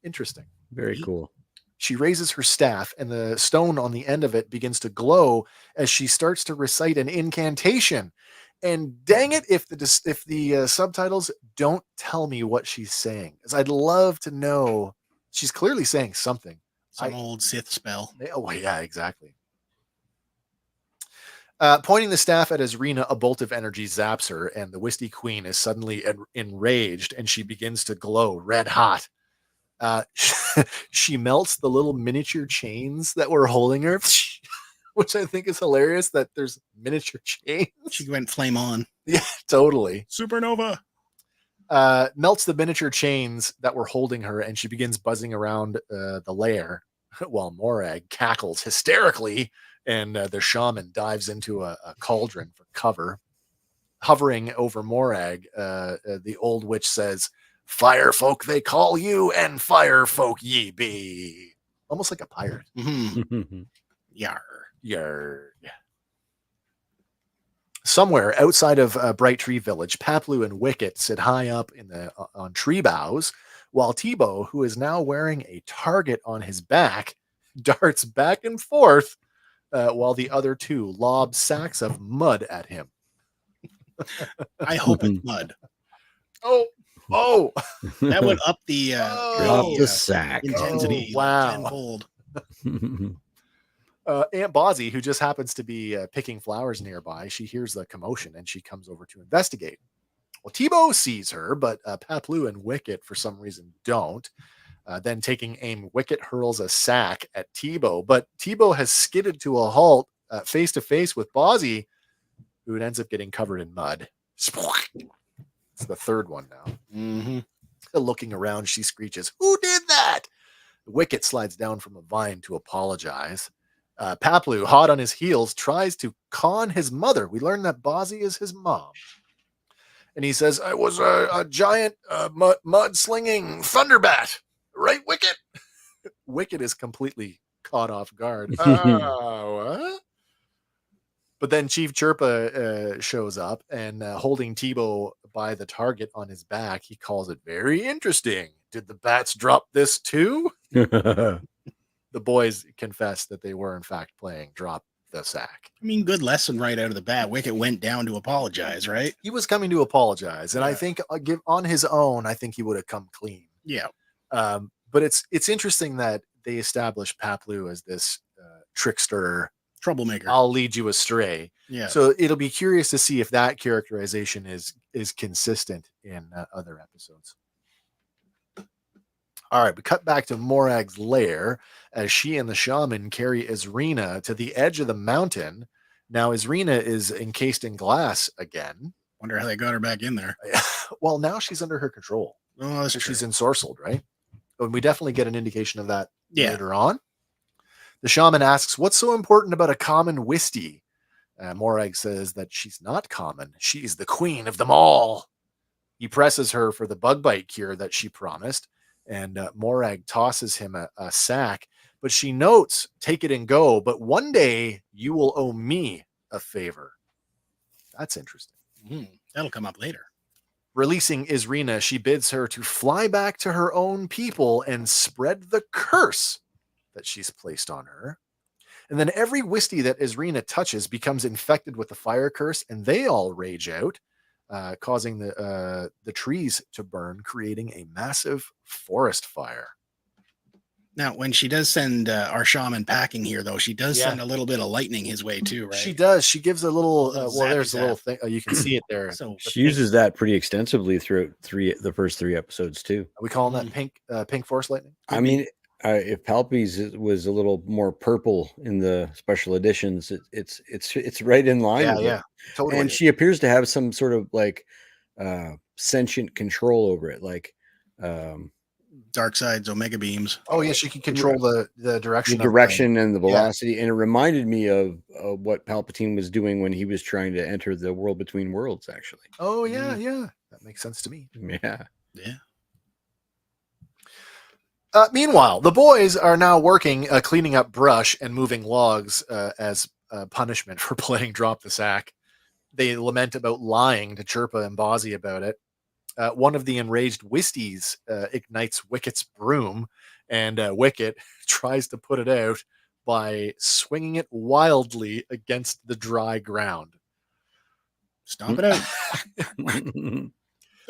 Interesting. very cool. She raises her staff, and the stone on the end of it begins to glow as she starts to recite an incantation. And dang it, if the subtitles don't tell me what she's saying, because I'd love to know. She's clearly saying something. Some old Sith spell. Oh yeah, exactly. Pointing the staff at Isrina, a bolt of energy zaps her, and the Wisty Queen is suddenly enraged, and she begins to glow red hot. She melts the little miniature chains that were holding her, which I think is hilarious that there's miniature chains. She went flame on. Yeah, totally. Supernova. Melts the miniature chains that were holding her, and she begins buzzing around the lair while Morag cackles hysterically, and the shaman dives into a cauldron for cover. Hovering over Morag, the old witch says, "Fire folk they call you, and fire folk ye be." Almost like a pirate. Mhm. Yar. Yarg. Somewhere outside of Bright Tree Village, Paplu and Wicket sit high up on tree boughs, while Tebow, who is now wearing a target on his back, darts back and forth while the other two lob sacks of mud at him. I hope it's mud. Oh, That would up the Drop Oh. the sack. intensity. Oh, wow. Tenfold. Aunt Bozzy, who just happens to be picking flowers nearby, she hears the commotion and she comes over to investigate. Well, Tebow sees her, but Paplu and Wicket, for some reason, don't. Then taking aim, Wicket hurls a sack at Tebow, but Tebow has skidded to a halt face to face with Bozzy, who ends up getting covered in mud. It's the third one now. Mhm. Looking around, she screeches, "Who did that?" Wicket slides down from a vine to apologize. Paplu, hot on his heels, tries to con his mother. We learn that Bozzy is his mom. And he says, "I was a giant mud-slinging thunderbat. Right, Wicket?" Wicket is completely caught off guard. What? But then Chief Chirpa shows up, and holding Tebow by the target on his back, he calls it very interesting. Did the bats drop this too? The boys confess that they were in fact playing drop the sack. I mean, good lesson right out of the bat. Wicket went down to apologize, right? He was coming to apologize, and I Yeah. think on his own, I think he would have come clean. Yeah. But it's interesting that they established Paplu as this trickster. Troublemaker. I'll lead you astray. Yeah. So it'll be curious to see if that characterization is consistent in other episodes. All right, we cut back to Morag's lair as she and the shaman carry Isrina to the edge of the mountain. Now Isrina is encased in glass again. Wonder how they got her back in there. Well, now she's under her control. Oh, that's So true. she's ensorcelled, right? And we definitely get an indication of that Yeah. later on. The shaman asks, what's so important about a common Wisty? Morag says that she's not common. She's the queen of them all. He presses her for the bug bite cure that she promised, and Morag tosses him a sack, but she notes, take it and go, but one day you will owe me a favor. That's interesting. That'll come up later. Releasing Isrina, she bids her to fly back to her own people and spread the curse that she's placed on her. And then every Wisty that Isrina touches becomes infected with the fire curse, and they all rage out, causing the trees to burn, creating a massive forest fire. Now, when she does send our shaman packing here, though, she does send a little bit of lightning his way too, right? She does. She gives a little. Little Well, there's a zappy little zap. thing. You can see it there. So She uses that pretty extensively throughout the first three episodes too. Are we calling that pink forest lightning? I mean, if Palpy's was a little more purple in the special editions, it's right in line. Yeah, with yeah, it. totally. And she appears to have some sort of like sentient control over it, like Dark Side's Omega beams. Oh yeah, she can control the direction, the direction and the velocity. And it reminded me of what Palpatine was doing when he was trying to enter the world between worlds. Actually, Oh yeah, yeah, that makes sense to me. yeah. Yeah. Meanwhile, the boys are now working, cleaning up brush and moving logs as punishment for playing Drop the Sack. They lament about lying to Chirpa and Bozzy about it. One of the enraged Wisties ignites Wicket's broom, and Wicket tries to put it out by swinging it wildly against the dry ground. Stomp it out.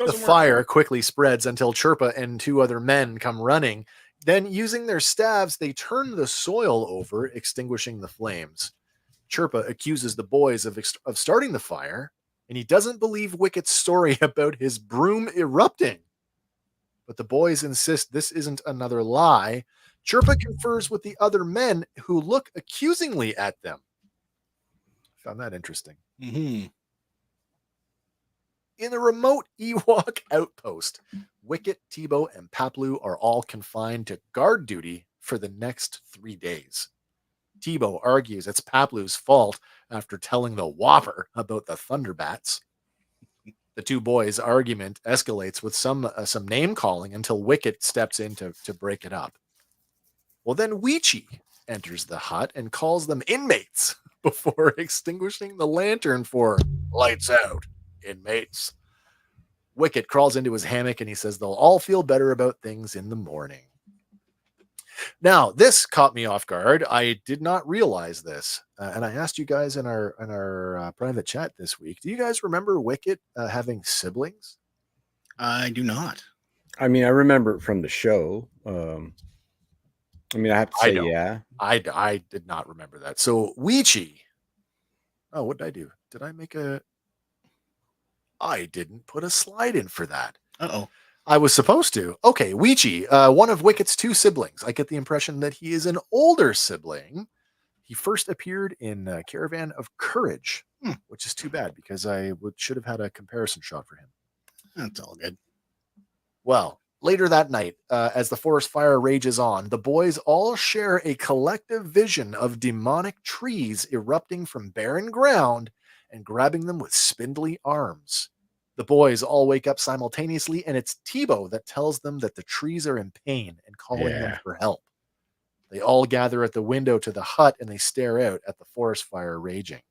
The fire quickly spreads until Chirpa and two other men come running. Then, using their staves, they turn the soil over, extinguishing the flames. Chirpa accuses the boys of starting the fire, and he doesn't believe Wicket's story about his broom erupting. But the boys insist this isn't another lie. Chirpa confers with the other men who look accusingly at them. Found that interesting. Mm-hmm. In a remote Ewok outpost, Wicket, Tebow, and Paplu are all confined to guard duty for the next 3 days. Tebow argues it's Paplu's fault after telling the Whopper about the Thunderbats. The two boys' argument escalates with some name calling until Wicket steps in to break it up. Well, then Weechie enters the hut and calls them inmates before extinguishing the lantern for lights out. Inmates. Wicket crawls into his hammock and he says they'll all feel better about things in the morning. Now, this caught me off guard. I did not realize this, and I asked you guys in our private chat this week. Do you guys remember Wicket having siblings? I do not. I mean, I remember it from the show. I mean, I have to I say, don't. yeah. I did not remember that. So Weechie. Oh, what did I do? Did I make a? I didn't put a slide in for that. Uh-oh. I was supposed to. Okay, Weechie, one of Wicket's two siblings. I get the impression that he is an older sibling. He first appeared in Caravan of Courage, which is too bad because I should have had a comparison shot for him. That's all good. Well, later that night, as the forest fire rages on, the boys all share a collective vision of demonic trees erupting from barren ground and grabbing them with spindly arms. The boys all wake up simultaneously, and it's Tebow that tells them that the trees are in pain and calling them for help. They all gather at the window to the hut, and they stare out at the forest fire raging.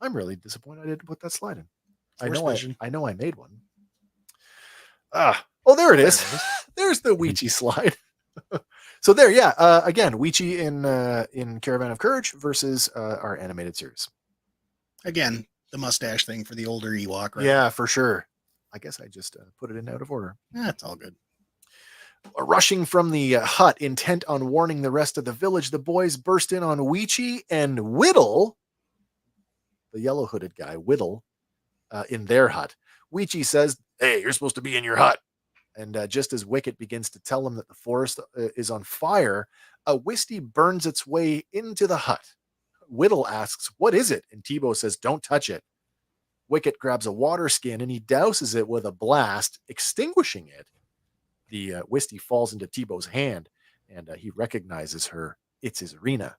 I'm really disappointed I didn't put that slide in. I know I made one. Oh, there it is. There's the Weechie slide. So there, yeah. Again, Weechi in Caravan of Courage versus our animated series. Again, the mustache thing for the older Ewok, right? Yeah, for sure. I guess I just put it in out of order. That's all good. Rushing from the hut, intent on warning the rest of the village, the boys burst in on Weechi and Whittle, the yellow hooded guy, Whittle, in their hut. Weechi says, "Hey, you're supposed to be in your hut." And just as Wicket begins to tell him that the forest is on fire, a Wisty burns its way into the hut. Whittle asks, "What is it?" And Tebow says, "Don't touch it." Wicket grabs a water skin and he douses it with a blast, extinguishing it. The Wisty falls into Tebow's hand, and he recognizes her. It's Isrina.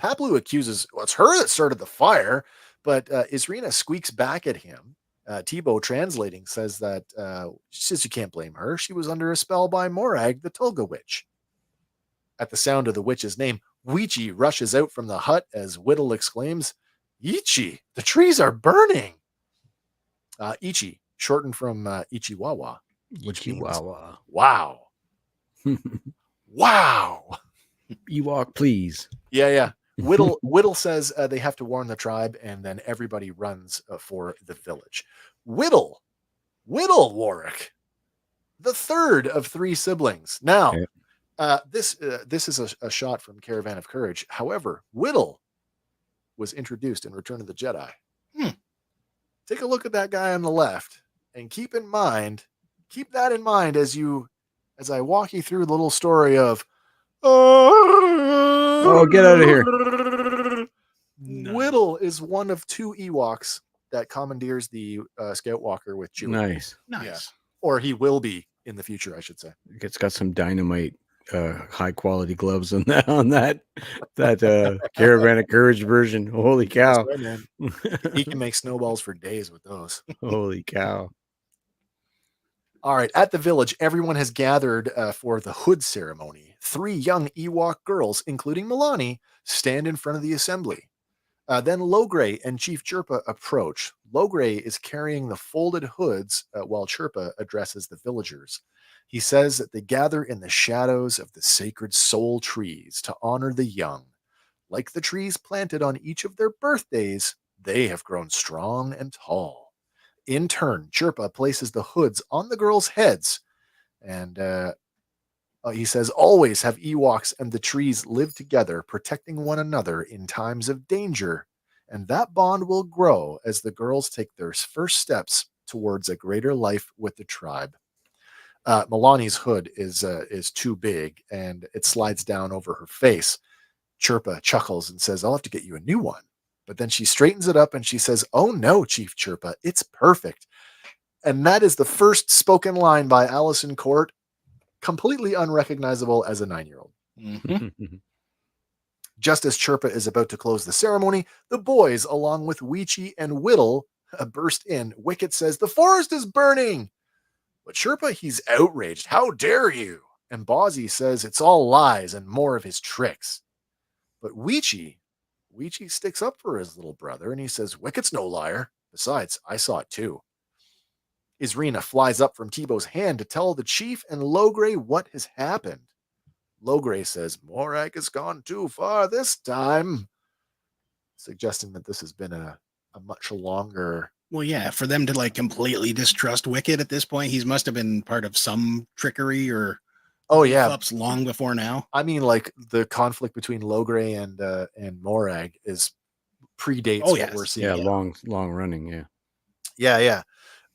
Paplu accuses, well, it's her that started the fire, but Isrina squeaks back at him. Tebow, translating, says that she says you can't blame her. She was under a spell by Morag, the Tulga witch. At the sound of the witch's name, Weechi rushes out from the hut as Whittle exclaims, "Ichi, the trees are burning!" Ichi, shortened from Ichiwawa, which means Chihuahua. wow. Wow. Ewok, please. Yeah. Whittle says they have to warn the tribe, and then everybody runs for the village. Whittle Warwick, the third of three siblings. Now, this is a shot from Caravan of Courage. However, Whittle was introduced in Return of the Jedi. Take a look at that guy on the left, and keep that in mind as I walk you through the little story of Oh, get out of here. Whittle is one of two Ewoks that commandeers the Scout Walker with Chewie. Nice. Yeah. Or he will be in the future, I should say. It's got some dynamite, high quality gloves on that Caravan of Courage version. Holy cow. That's right, man. He can make snowballs for days with those. Holy cow. All right. At the village, everyone has gathered for the hood ceremony. 3 young Ewok girls, including Milani, stand in front of the assembly. Then Logray and Chief Chirpa approach. Logray is carrying the folded hoods while Chirpa addresses the villagers. He says that they gather in the shadows of the sacred soul trees to honor the young. Like the trees planted on each of their birthdays, they have grown strong and tall. In turn, Chirpa places the hoods on the girls' heads, and he says, always have Ewoks and the trees live together, protecting one another in times of danger, and that bond will grow as the girls take their first steps towards a greater life with the tribe. Milani's hood is too big, and it slides down over her face. Chirpa chuckles and says, "I'll have to get you a new one." But then she straightens it up and she says, "Oh no, Chief Chirpa, it's perfect." And that is the first spoken line by Allison Court, completely unrecognizable as a 9-year-old. Just as Chirpa is about to close the ceremony, the boys, along with Weechi and Whittle, burst in. Wicket says, "The forest is burning." But Chirpa, he's outraged. "How dare you?" And Bozzy says it's all lies and more of his tricks. But Weechi sticks up for his little brother, and he says, "Wicket's no liar. Besides, I saw it too." Isrina flies up from Tebow's hand to tell the chief and Logray what has happened. Logray says, "Morag has gone too far this time," suggesting that this has been a much longer... Well, yeah, for them to like completely distrust Wicket at this point, he must have been part of some trickery or ups long before now. I mean, like the conflict between Logray and Morag is predates what we're seeing. Yeah, long running. Yeah.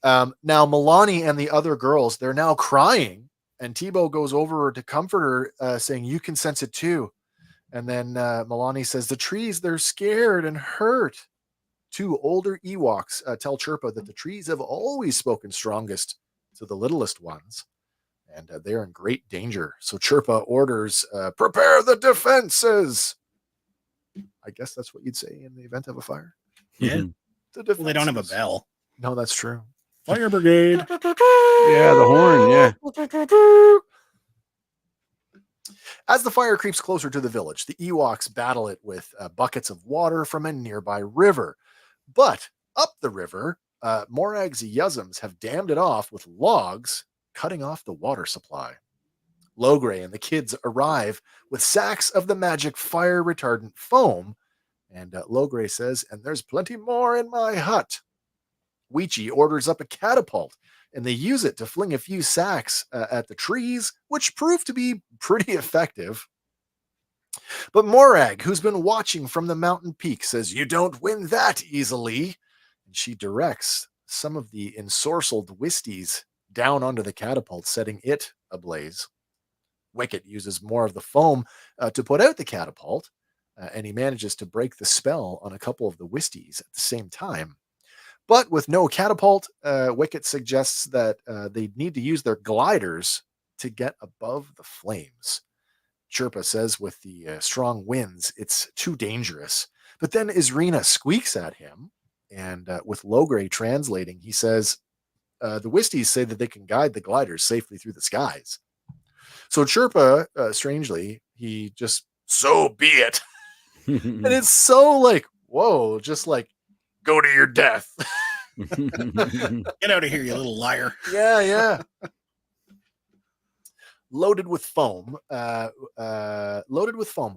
Now Milani and the other girls, they're now crying, and Tebow goes over to comfort her, saying, "You can sense it too." And then Milani says, "The trees, they're scared and hurt." 2 older Ewoks tell Chirpa that the trees have always spoken strongest to the littlest ones, and they're in great danger. So Chirpa orders, "Prepare the defenses." I guess that's what you'd say in the event of a fire. Yeah. The Well, they don't have a bell. No, that's true. Fire brigade. Yeah, the horn, yeah. As the fire creeps closer to the village, the Ewoks battle it with buckets of water from a nearby river. But up the river, Morag's Yuzums have dammed it off with logs, cutting off the water supply. Logray and the kids arrive with sacks of the magic fire retardant foam. And Logray says, and there's plenty more in my hut. Weechi orders up a catapult, and they use it to fling a few sacks at the trees, which prove to be pretty effective. But Morag, who's been watching from the mountain peak, says, you don't win that easily. And she directs some of the ensorcelled Wisties down onto the catapult, setting it ablaze. Wicket uses more of the foam to put out the catapult, and he manages to break the spell on a couple of the Wisties at the same time. But with no catapult, Wicket suggests that they need to use their gliders to get above the flames. Chirpa says with the strong winds, it's too dangerous. But then Isrina squeaks at him, and with Logray translating, he says, the Wisties say that they can guide the gliders safely through the skies. So Chirpa, strangely, he just, so be it. And it's so like, whoa, just like, go to your death. Get out of here, you little liar. Yeah. Loaded with foam,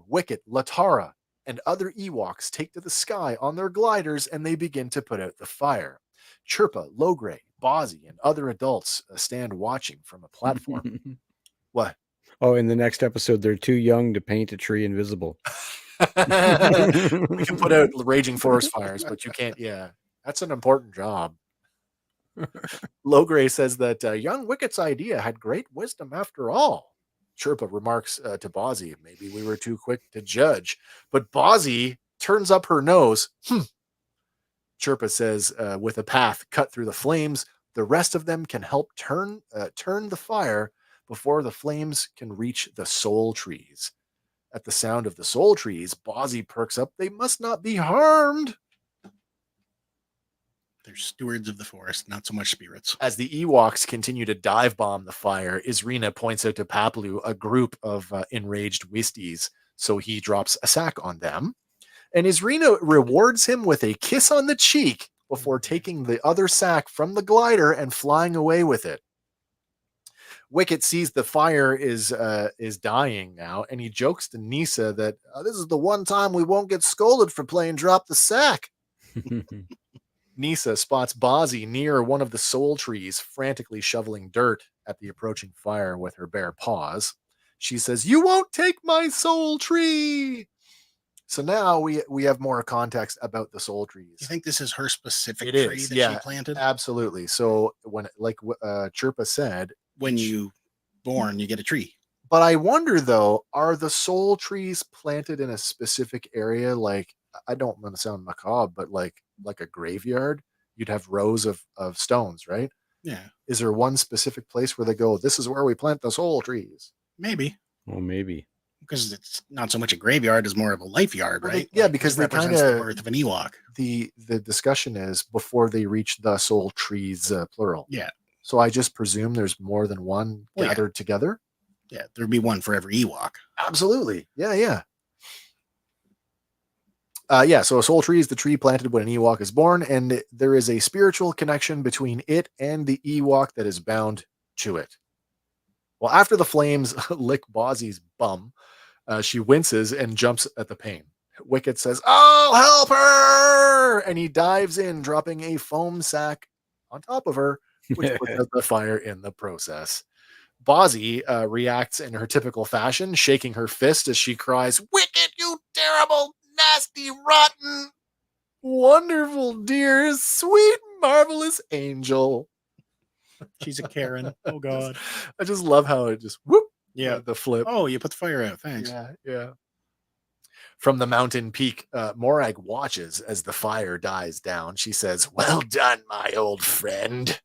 Wicket, Latara, and other Ewoks take to the sky on their gliders, and they begin to put out the fire. Chirpa, Logray, Bozzy, and other adults stand watching from a platform. What? Oh, in the next episode, they're too young to paint a tree invisible. We can put out raging forest fires, but you can't. Yeah, that's an important job. Logray says that young Wicket's idea had great wisdom after all. Chirpa remarks to Bozzy, maybe we were too quick to judge, but Bozzy turns up her nose. Chirpa says, with a path cut through the flames, the rest of them can help turn the fire before the flames can reach the soul trees. At the sound of the soul trees, Bozzy perks up. They must not be harmed. They're stewards of the forest, not so much spirits. As the Ewoks continue to dive bomb the fire, Isrina points out to Paplu a group of enraged Wisties, so he drops a sack on them. And Isrina rewards him with a kiss on the cheek before taking the other sack from the glider and flying away with it. Wicket sees the fire is dying now, and he jokes to Nisa that this is the one time we won't get scolded for playing drop the sack. Nisa spots Bozzy near one of the soul trees, frantically shoveling dirt at the approaching fire with her bare paws. She says, "You won't take my soul tree." So now we have more context about the soul trees. You think this is her specific It tree is, that yeah, she planted? absolutely. So when, like Chirpa said, When you born, you get a tree. but I wonder though, are the soul trees planted in a specific area? Like, I don't want to sound macabre, but like a graveyard, you'd have rows of stones, right? Yeah, Is there one specific place where they go, this is where we plant the soul trees? maybe. Well, maybe. Because it's not so much a graveyard as more of a life yard, Well, right? yeah, because it they represents kinda- the birth of an Ewok. The discussion is before they reach the soul trees, plural. Yeah. So I just presume there's more than one Well, yeah. gathered together. Yeah, there'd be one for every Ewok. Absolutely. Yeah. So a soul tree is the tree planted when an Ewok is born, and there is a spiritual connection between it and the Ewok that is bound to it. Well, after the flames lick Bozzy's bum, she winces and jumps at the pain. Wicket says, "I'll help her!" And he dives in, dropping a foam sack on top of her, which puts out the fire in the process. Bozzy reacts in her typical fashion, shaking her fist as she cries, "Wicket, you terrible, nasty, rotten, wonderful, dear, sweet, marvelous angel." She's a Karen. Oh, God. I just love how it just whoop. Yeah. The flip. Oh, you put the fire out. Thanks. Yeah. From the mountain peak, Morag watches as the fire dies down. She says, "Well done, my old friend.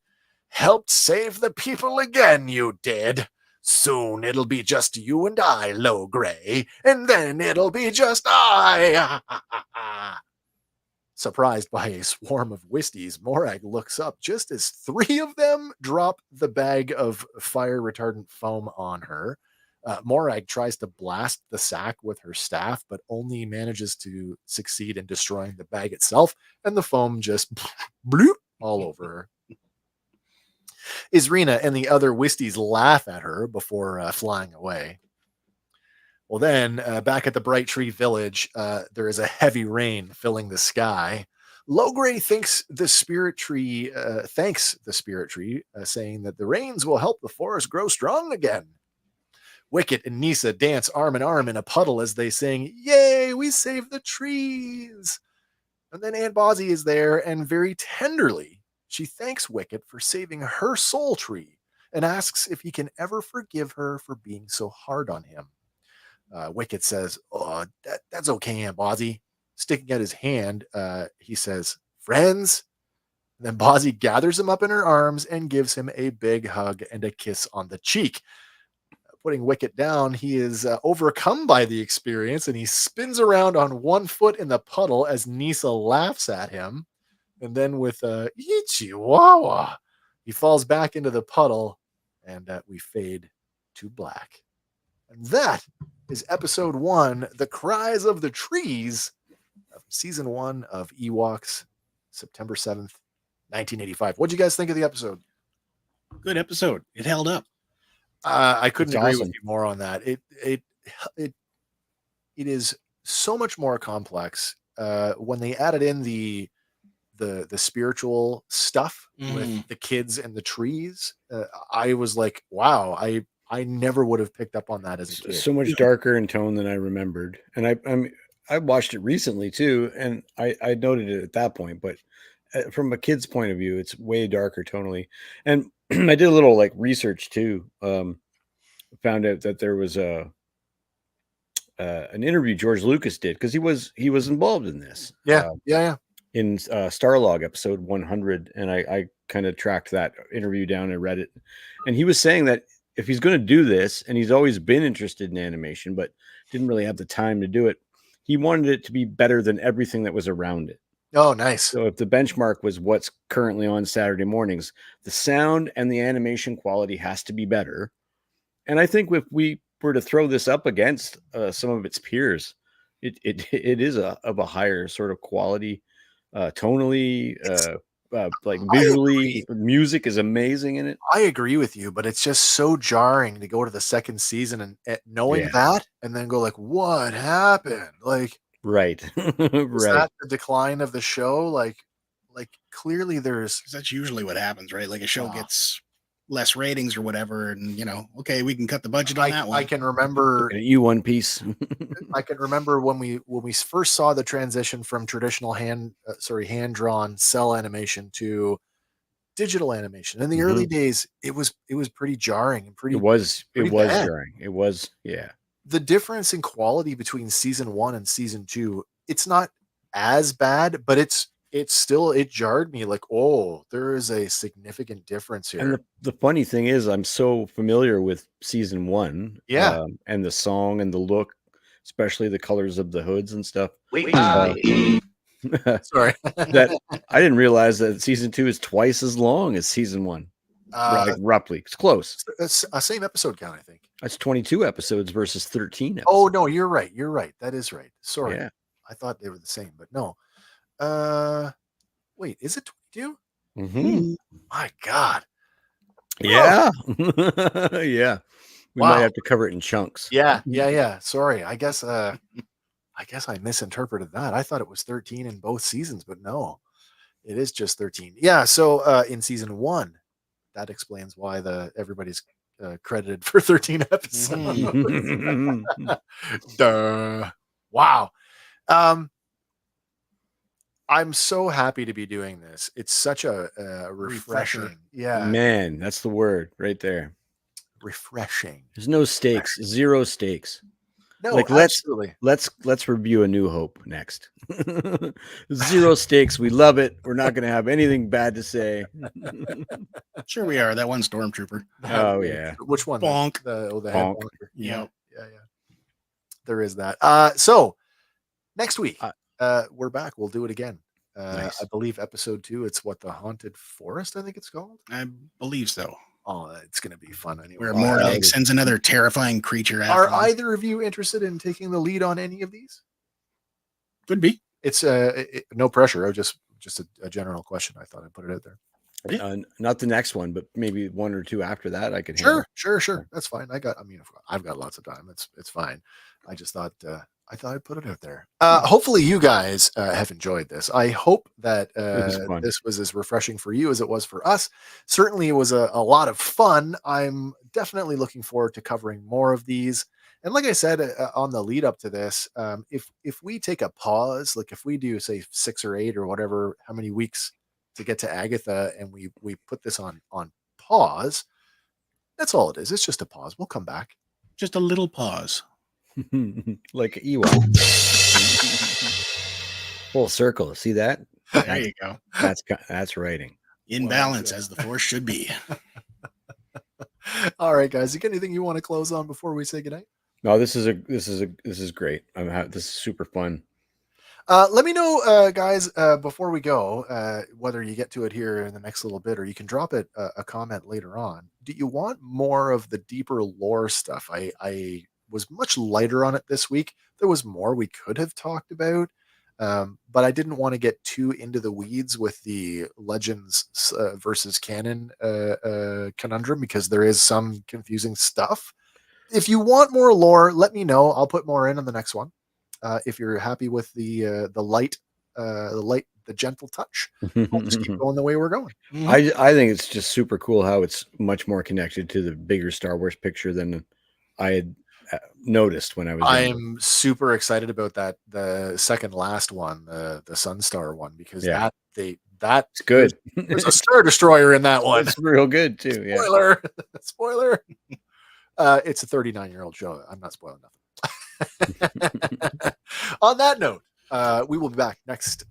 Helped save the people again, you did. Soon it'll be just you and I, Logray, and then it'll be just I." Surprised by a swarm of Wisties, Morag looks up just as 3 of them drop the bag of fire retardant foam on her. Morag tries to blast the sack with her staff, but only manages to succeed in destroying the bag itself, and the foam just bloop all over her. Isrina and the other Wisties laugh at her before flying away. Well, then, back at the Bright Tree Village, there is a heavy rain filling the sky. Logray thanks the Spirit Tree, saying that the rains will help the forest grow strong again. Wicket and Nisa dance arm in arm in a puddle as they sing, "Yay, we saved the trees!" And then Aunt Bozzy is there, and very tenderly, she thanks Wicket for saving her soul tree and asks if he can ever forgive her for being so hard on him. Wicket says, "Oh, that's okay, Aunt Bozzy." Sticking out his hand, he says, "Friends?" And then Bozzy gathers him up in her arms and gives him a big hug and a kiss on the cheek. Putting Wicket down, he is overcome by the experience, and he spins around on one foot in the puddle as Nisa laughs at him. And then with Ichiwawa, he falls back into the puddle, and we fade to black. And that is episode 1, The Cries of the Trees, of season 1 of Ewoks, September 7th, 1985. What'd you guys think of the episode? Good episode. It held up. I couldn't It's agree awesome. with you more on that. It is so much more complex. When they added in the spiritual stuff with the kids and the trees, I was like, wow, I never would have picked up on that as a kid. So much darker in tone than I remembered. And I watched it recently too, and I noted it at that point. But from a kid's point of view, it's way darker tonally. And I did a little like research too. Found out that there was an interview George Lucas did because he was involved in this. Yeah. In Starlog episode 100, and I kind of tracked that interview down and read it. And he was saying that if he's going to do this, and he's always been interested in animation, but didn't really have the time to do it, he wanted it to be better than everything that was around it. Oh, nice. So if the benchmark was what's currently on Saturday mornings, the sound and the animation quality has to be better. And I think if we were to throw this up against some of its peers, it is of a higher sort of quality, tonally, like visually. Music is amazing in it. I agree with you, but it's just so jarring to go to the second season and knowing that, and then go like, what happened? Like, right, is right. that the decline of the show? Like clearly there's. 'Cause that's usually what happens, right? Like a show gets less ratings or whatever, and okay, we can cut the budget on that one. I can remember you One Piece. I can remember when we first saw the transition from traditional hand drawn cell animation to digital animation. In the early days, it was pretty jarring and pretty. It was bad. jarring. It was, yeah. The difference in quality between season 1 and season 2, it's not as bad, but it jarred me like, oh, there is a significant difference here. And the funny thing is, I'm so familiar with season 1, and the song and the look, especially the colors of the hoods and stuff. Sorry, that I didn't realize that season 2 is twice as long as season 1. Like roughly, it's close. It's a same episode count, I think. That's 22 episodes versus 13 episodes. Oh no, you're right. That is right. Sorry, yeah. I thought they were the same, but no. Wait, is it 22? Mm-hmm. My God. Yeah. Yeah. We might have to cover it in chunks. Yeah. Sorry. I guess I misinterpreted that. I thought it was 13 in both seasons, but no, it is just 13. Yeah. So in season 1, that explains why everybody's credited for 13 episodes. Duh. Wow. I'm so happy to be doing this. It's such a refreshing. Yeah. Man, that's the word right there. Refreshing. There's no stakes, zero stakes. No, like absolutely. Let's review A New Hope next. Zero stakes. We love it. We're not going to have anything bad to say. Sure we are. That one stormtrooper. Oh yeah. Which one? Bonk. The Bonk. head yeah. There is that. So next week, we're back. We'll do it again. Nice. I believe episode 2. It's what, the Haunted Forest, I think it's called. I believe so. Oh, it's going to be fun anyway. Where Mordag sends another terrifying creature after Are them. either of you interested in taking the lead on any of these? Could be. It's no pressure. Just a general question. I thought I'd put it out there. Not the next one, but maybe one or two after that. I could handle. Sure. That's fine. I've got lots of time. It's fine. I just thought I'd put it out there. Hopefully you guys have enjoyed this. I hope that was fun. this was as refreshing for you as it was for us. Certainly it was a lot of fun. I'm definitely looking forward to covering more of these. And like I said on the lead up to this, if we take a pause, like if we do say 6 or 8 or whatever, how many weeks to get to Agatha, and we put this on pause, that's all it is. It's just a pause. We'll come back. Just a little pause. Like Ewok. Full circle. See that? There you go. That's writing. In balance, as the force should be. All right, guys. You got anything you want to close on before we say goodnight? No, this is great. This is super fun. Let me know, guys, before we go, whether you get to it here in the next little bit, or you can drop it a comment later on. Do you want more of the deeper lore stuff? I was much lighter on it this week. There was more we could have talked about, but I didn't want to get too into the weeds with the Legends versus canon conundrum, because there is some confusing stuff. If you want more lore, let me know. I'll put more in on the next one. If you're happy with the gentle touch, we'll just keep going the way we're going. I think it's just super cool how it's much more connected to the bigger Star Wars picture than I had noticed when I was. I'm super excited about that, the second last one, the Sunstar one, because that's good. There's a Star Destroyer in that one. It's real good too. Spoiler, spoiler. It's a 39-year-old show. I'm not spoiling nothing. On that note, we will be back next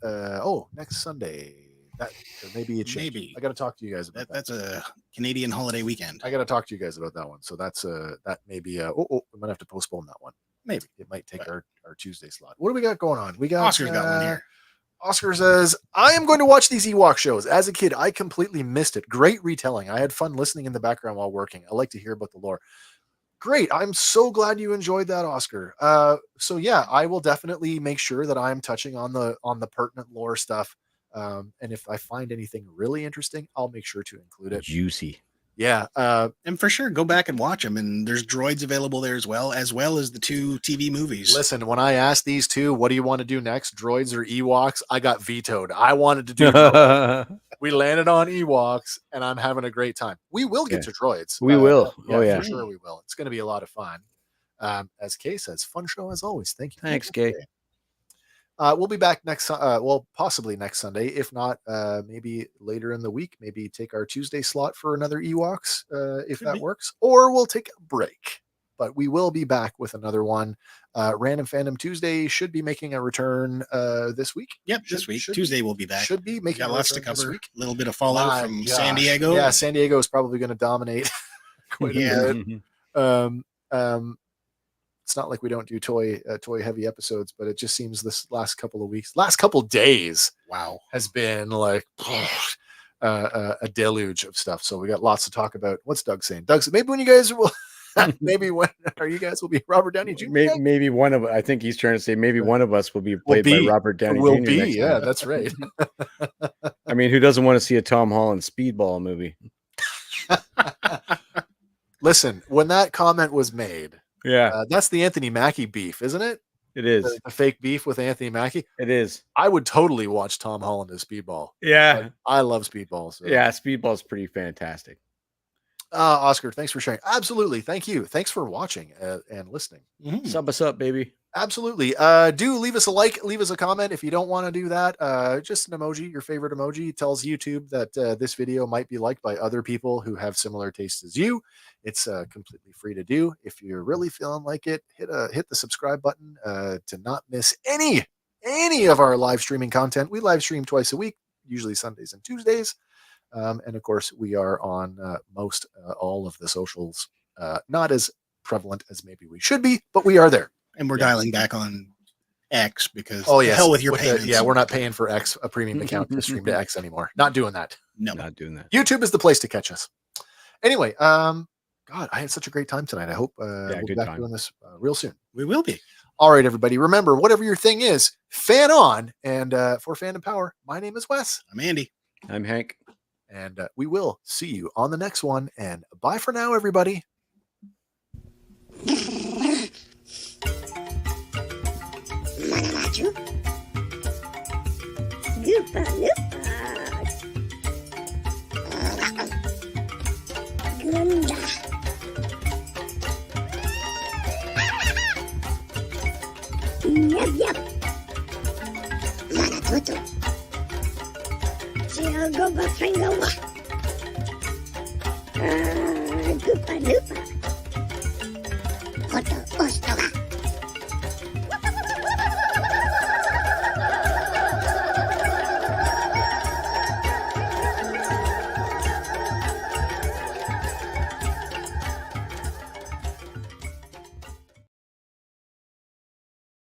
Sunday. That maybe it should. Maybe. I got to talk to you guys about that. That's a Canadian holiday weekend. I got to talk to you guys about that one. So that's that may be we might have to postpone that one. Maybe it might take our Tuesday slot. What do we got going on? We got Oscar's got one here. Oscar says, I am going to watch these Ewok shows. As a kid, I completely missed it. Great retelling. I had fun listening in the background while working. I like to hear about the lore. Great. I'm so glad you enjoyed that, Oscar. So yeah, I will definitely make sure that I'm touching on the pertinent lore stuff. And if I find anything really interesting, I'll make sure to include it. Juicy. Yeah. And for sure, go back and watch them. And there's droids available there as well as the 2 TV movies. Listen, when I asked these two, what do you want to do next, droids or Ewoks? I got vetoed. I wanted to do droids. We landed on Ewoks, and I'm having a great time. We will get to droids. We will. Yeah, for sure we will. It's going to be a lot of fun. As Kay says, fun show as always. Thank you. Thanks, Kay. We'll be back possibly next Sunday. If not, maybe later in the week. Maybe take our Tuesday slot for another Ewoks, if that works. Or we'll take a break. But we will be back with another one. Random Fandom Tuesday should be making a return this week. Yep, this week. Tuesday we'll be back. Should be making lots to cover. A little bit of fallout from San Diego. Yeah, San Diego is probably going to dominate quite a bit. It's not like we don't do toy heavy episodes, but it just seems this last couple days, has been like a deluge of stuff. So we got lots to talk about. What's Doug saying? Doug said, maybe when you guys will, will be Robert Downey Jr. Maybe one of, I think he's trying to say maybe one of us will be played by Robert Downey Jr. Yeah, that's right. I mean, who doesn't want to see a Tom Holland Speedball movie? Listen, when that comment was made, that's the Anthony Mackie beef, isn't it? It is the fake beef with Anthony Mackie. It is. I would totally watch Tom Holland as Speedball. Yeah, I love Speedball. So. Yeah, Speedball's pretty fantastic. Oscar, thanks for sharing. Absolutely, thank you. Thanks for watching and listening. Sub us up, baby. Absolutely. Do leave us a like, leave us a comment if you don't want to do that. Just an emoji, your favorite emoji, tells YouTube that this video might be liked by other people who have similar tastes as you. It's completely free to do. If you're really feeling like it, hit the subscribe button to not miss any of our live streaming content. We live stream twice a week, usually Sundays and Tuesdays. And of course, we are on most all of the socials. Not as prevalent as maybe we should be, but we are there. And we're dialing back on X because hell with your payments. We're not paying for X, a premium account to stream to X anymore. Not doing that. No, not doing that. YouTube is the place to catch us. Anyway, God, I had such a great time tonight. I hope we'll be back doing this real soon. We will be. All right, everybody. Remember, whatever your thing is, fan on. And for Fandom Power, my name is Wes. I'm Andy. I'm Hank. And we will see you on the next one. And bye for now, everybody. Manamachu. Goopa Loopa. Gunda. Yep, yep. Manatutu. Goopa Fringo. Goopa Loopa.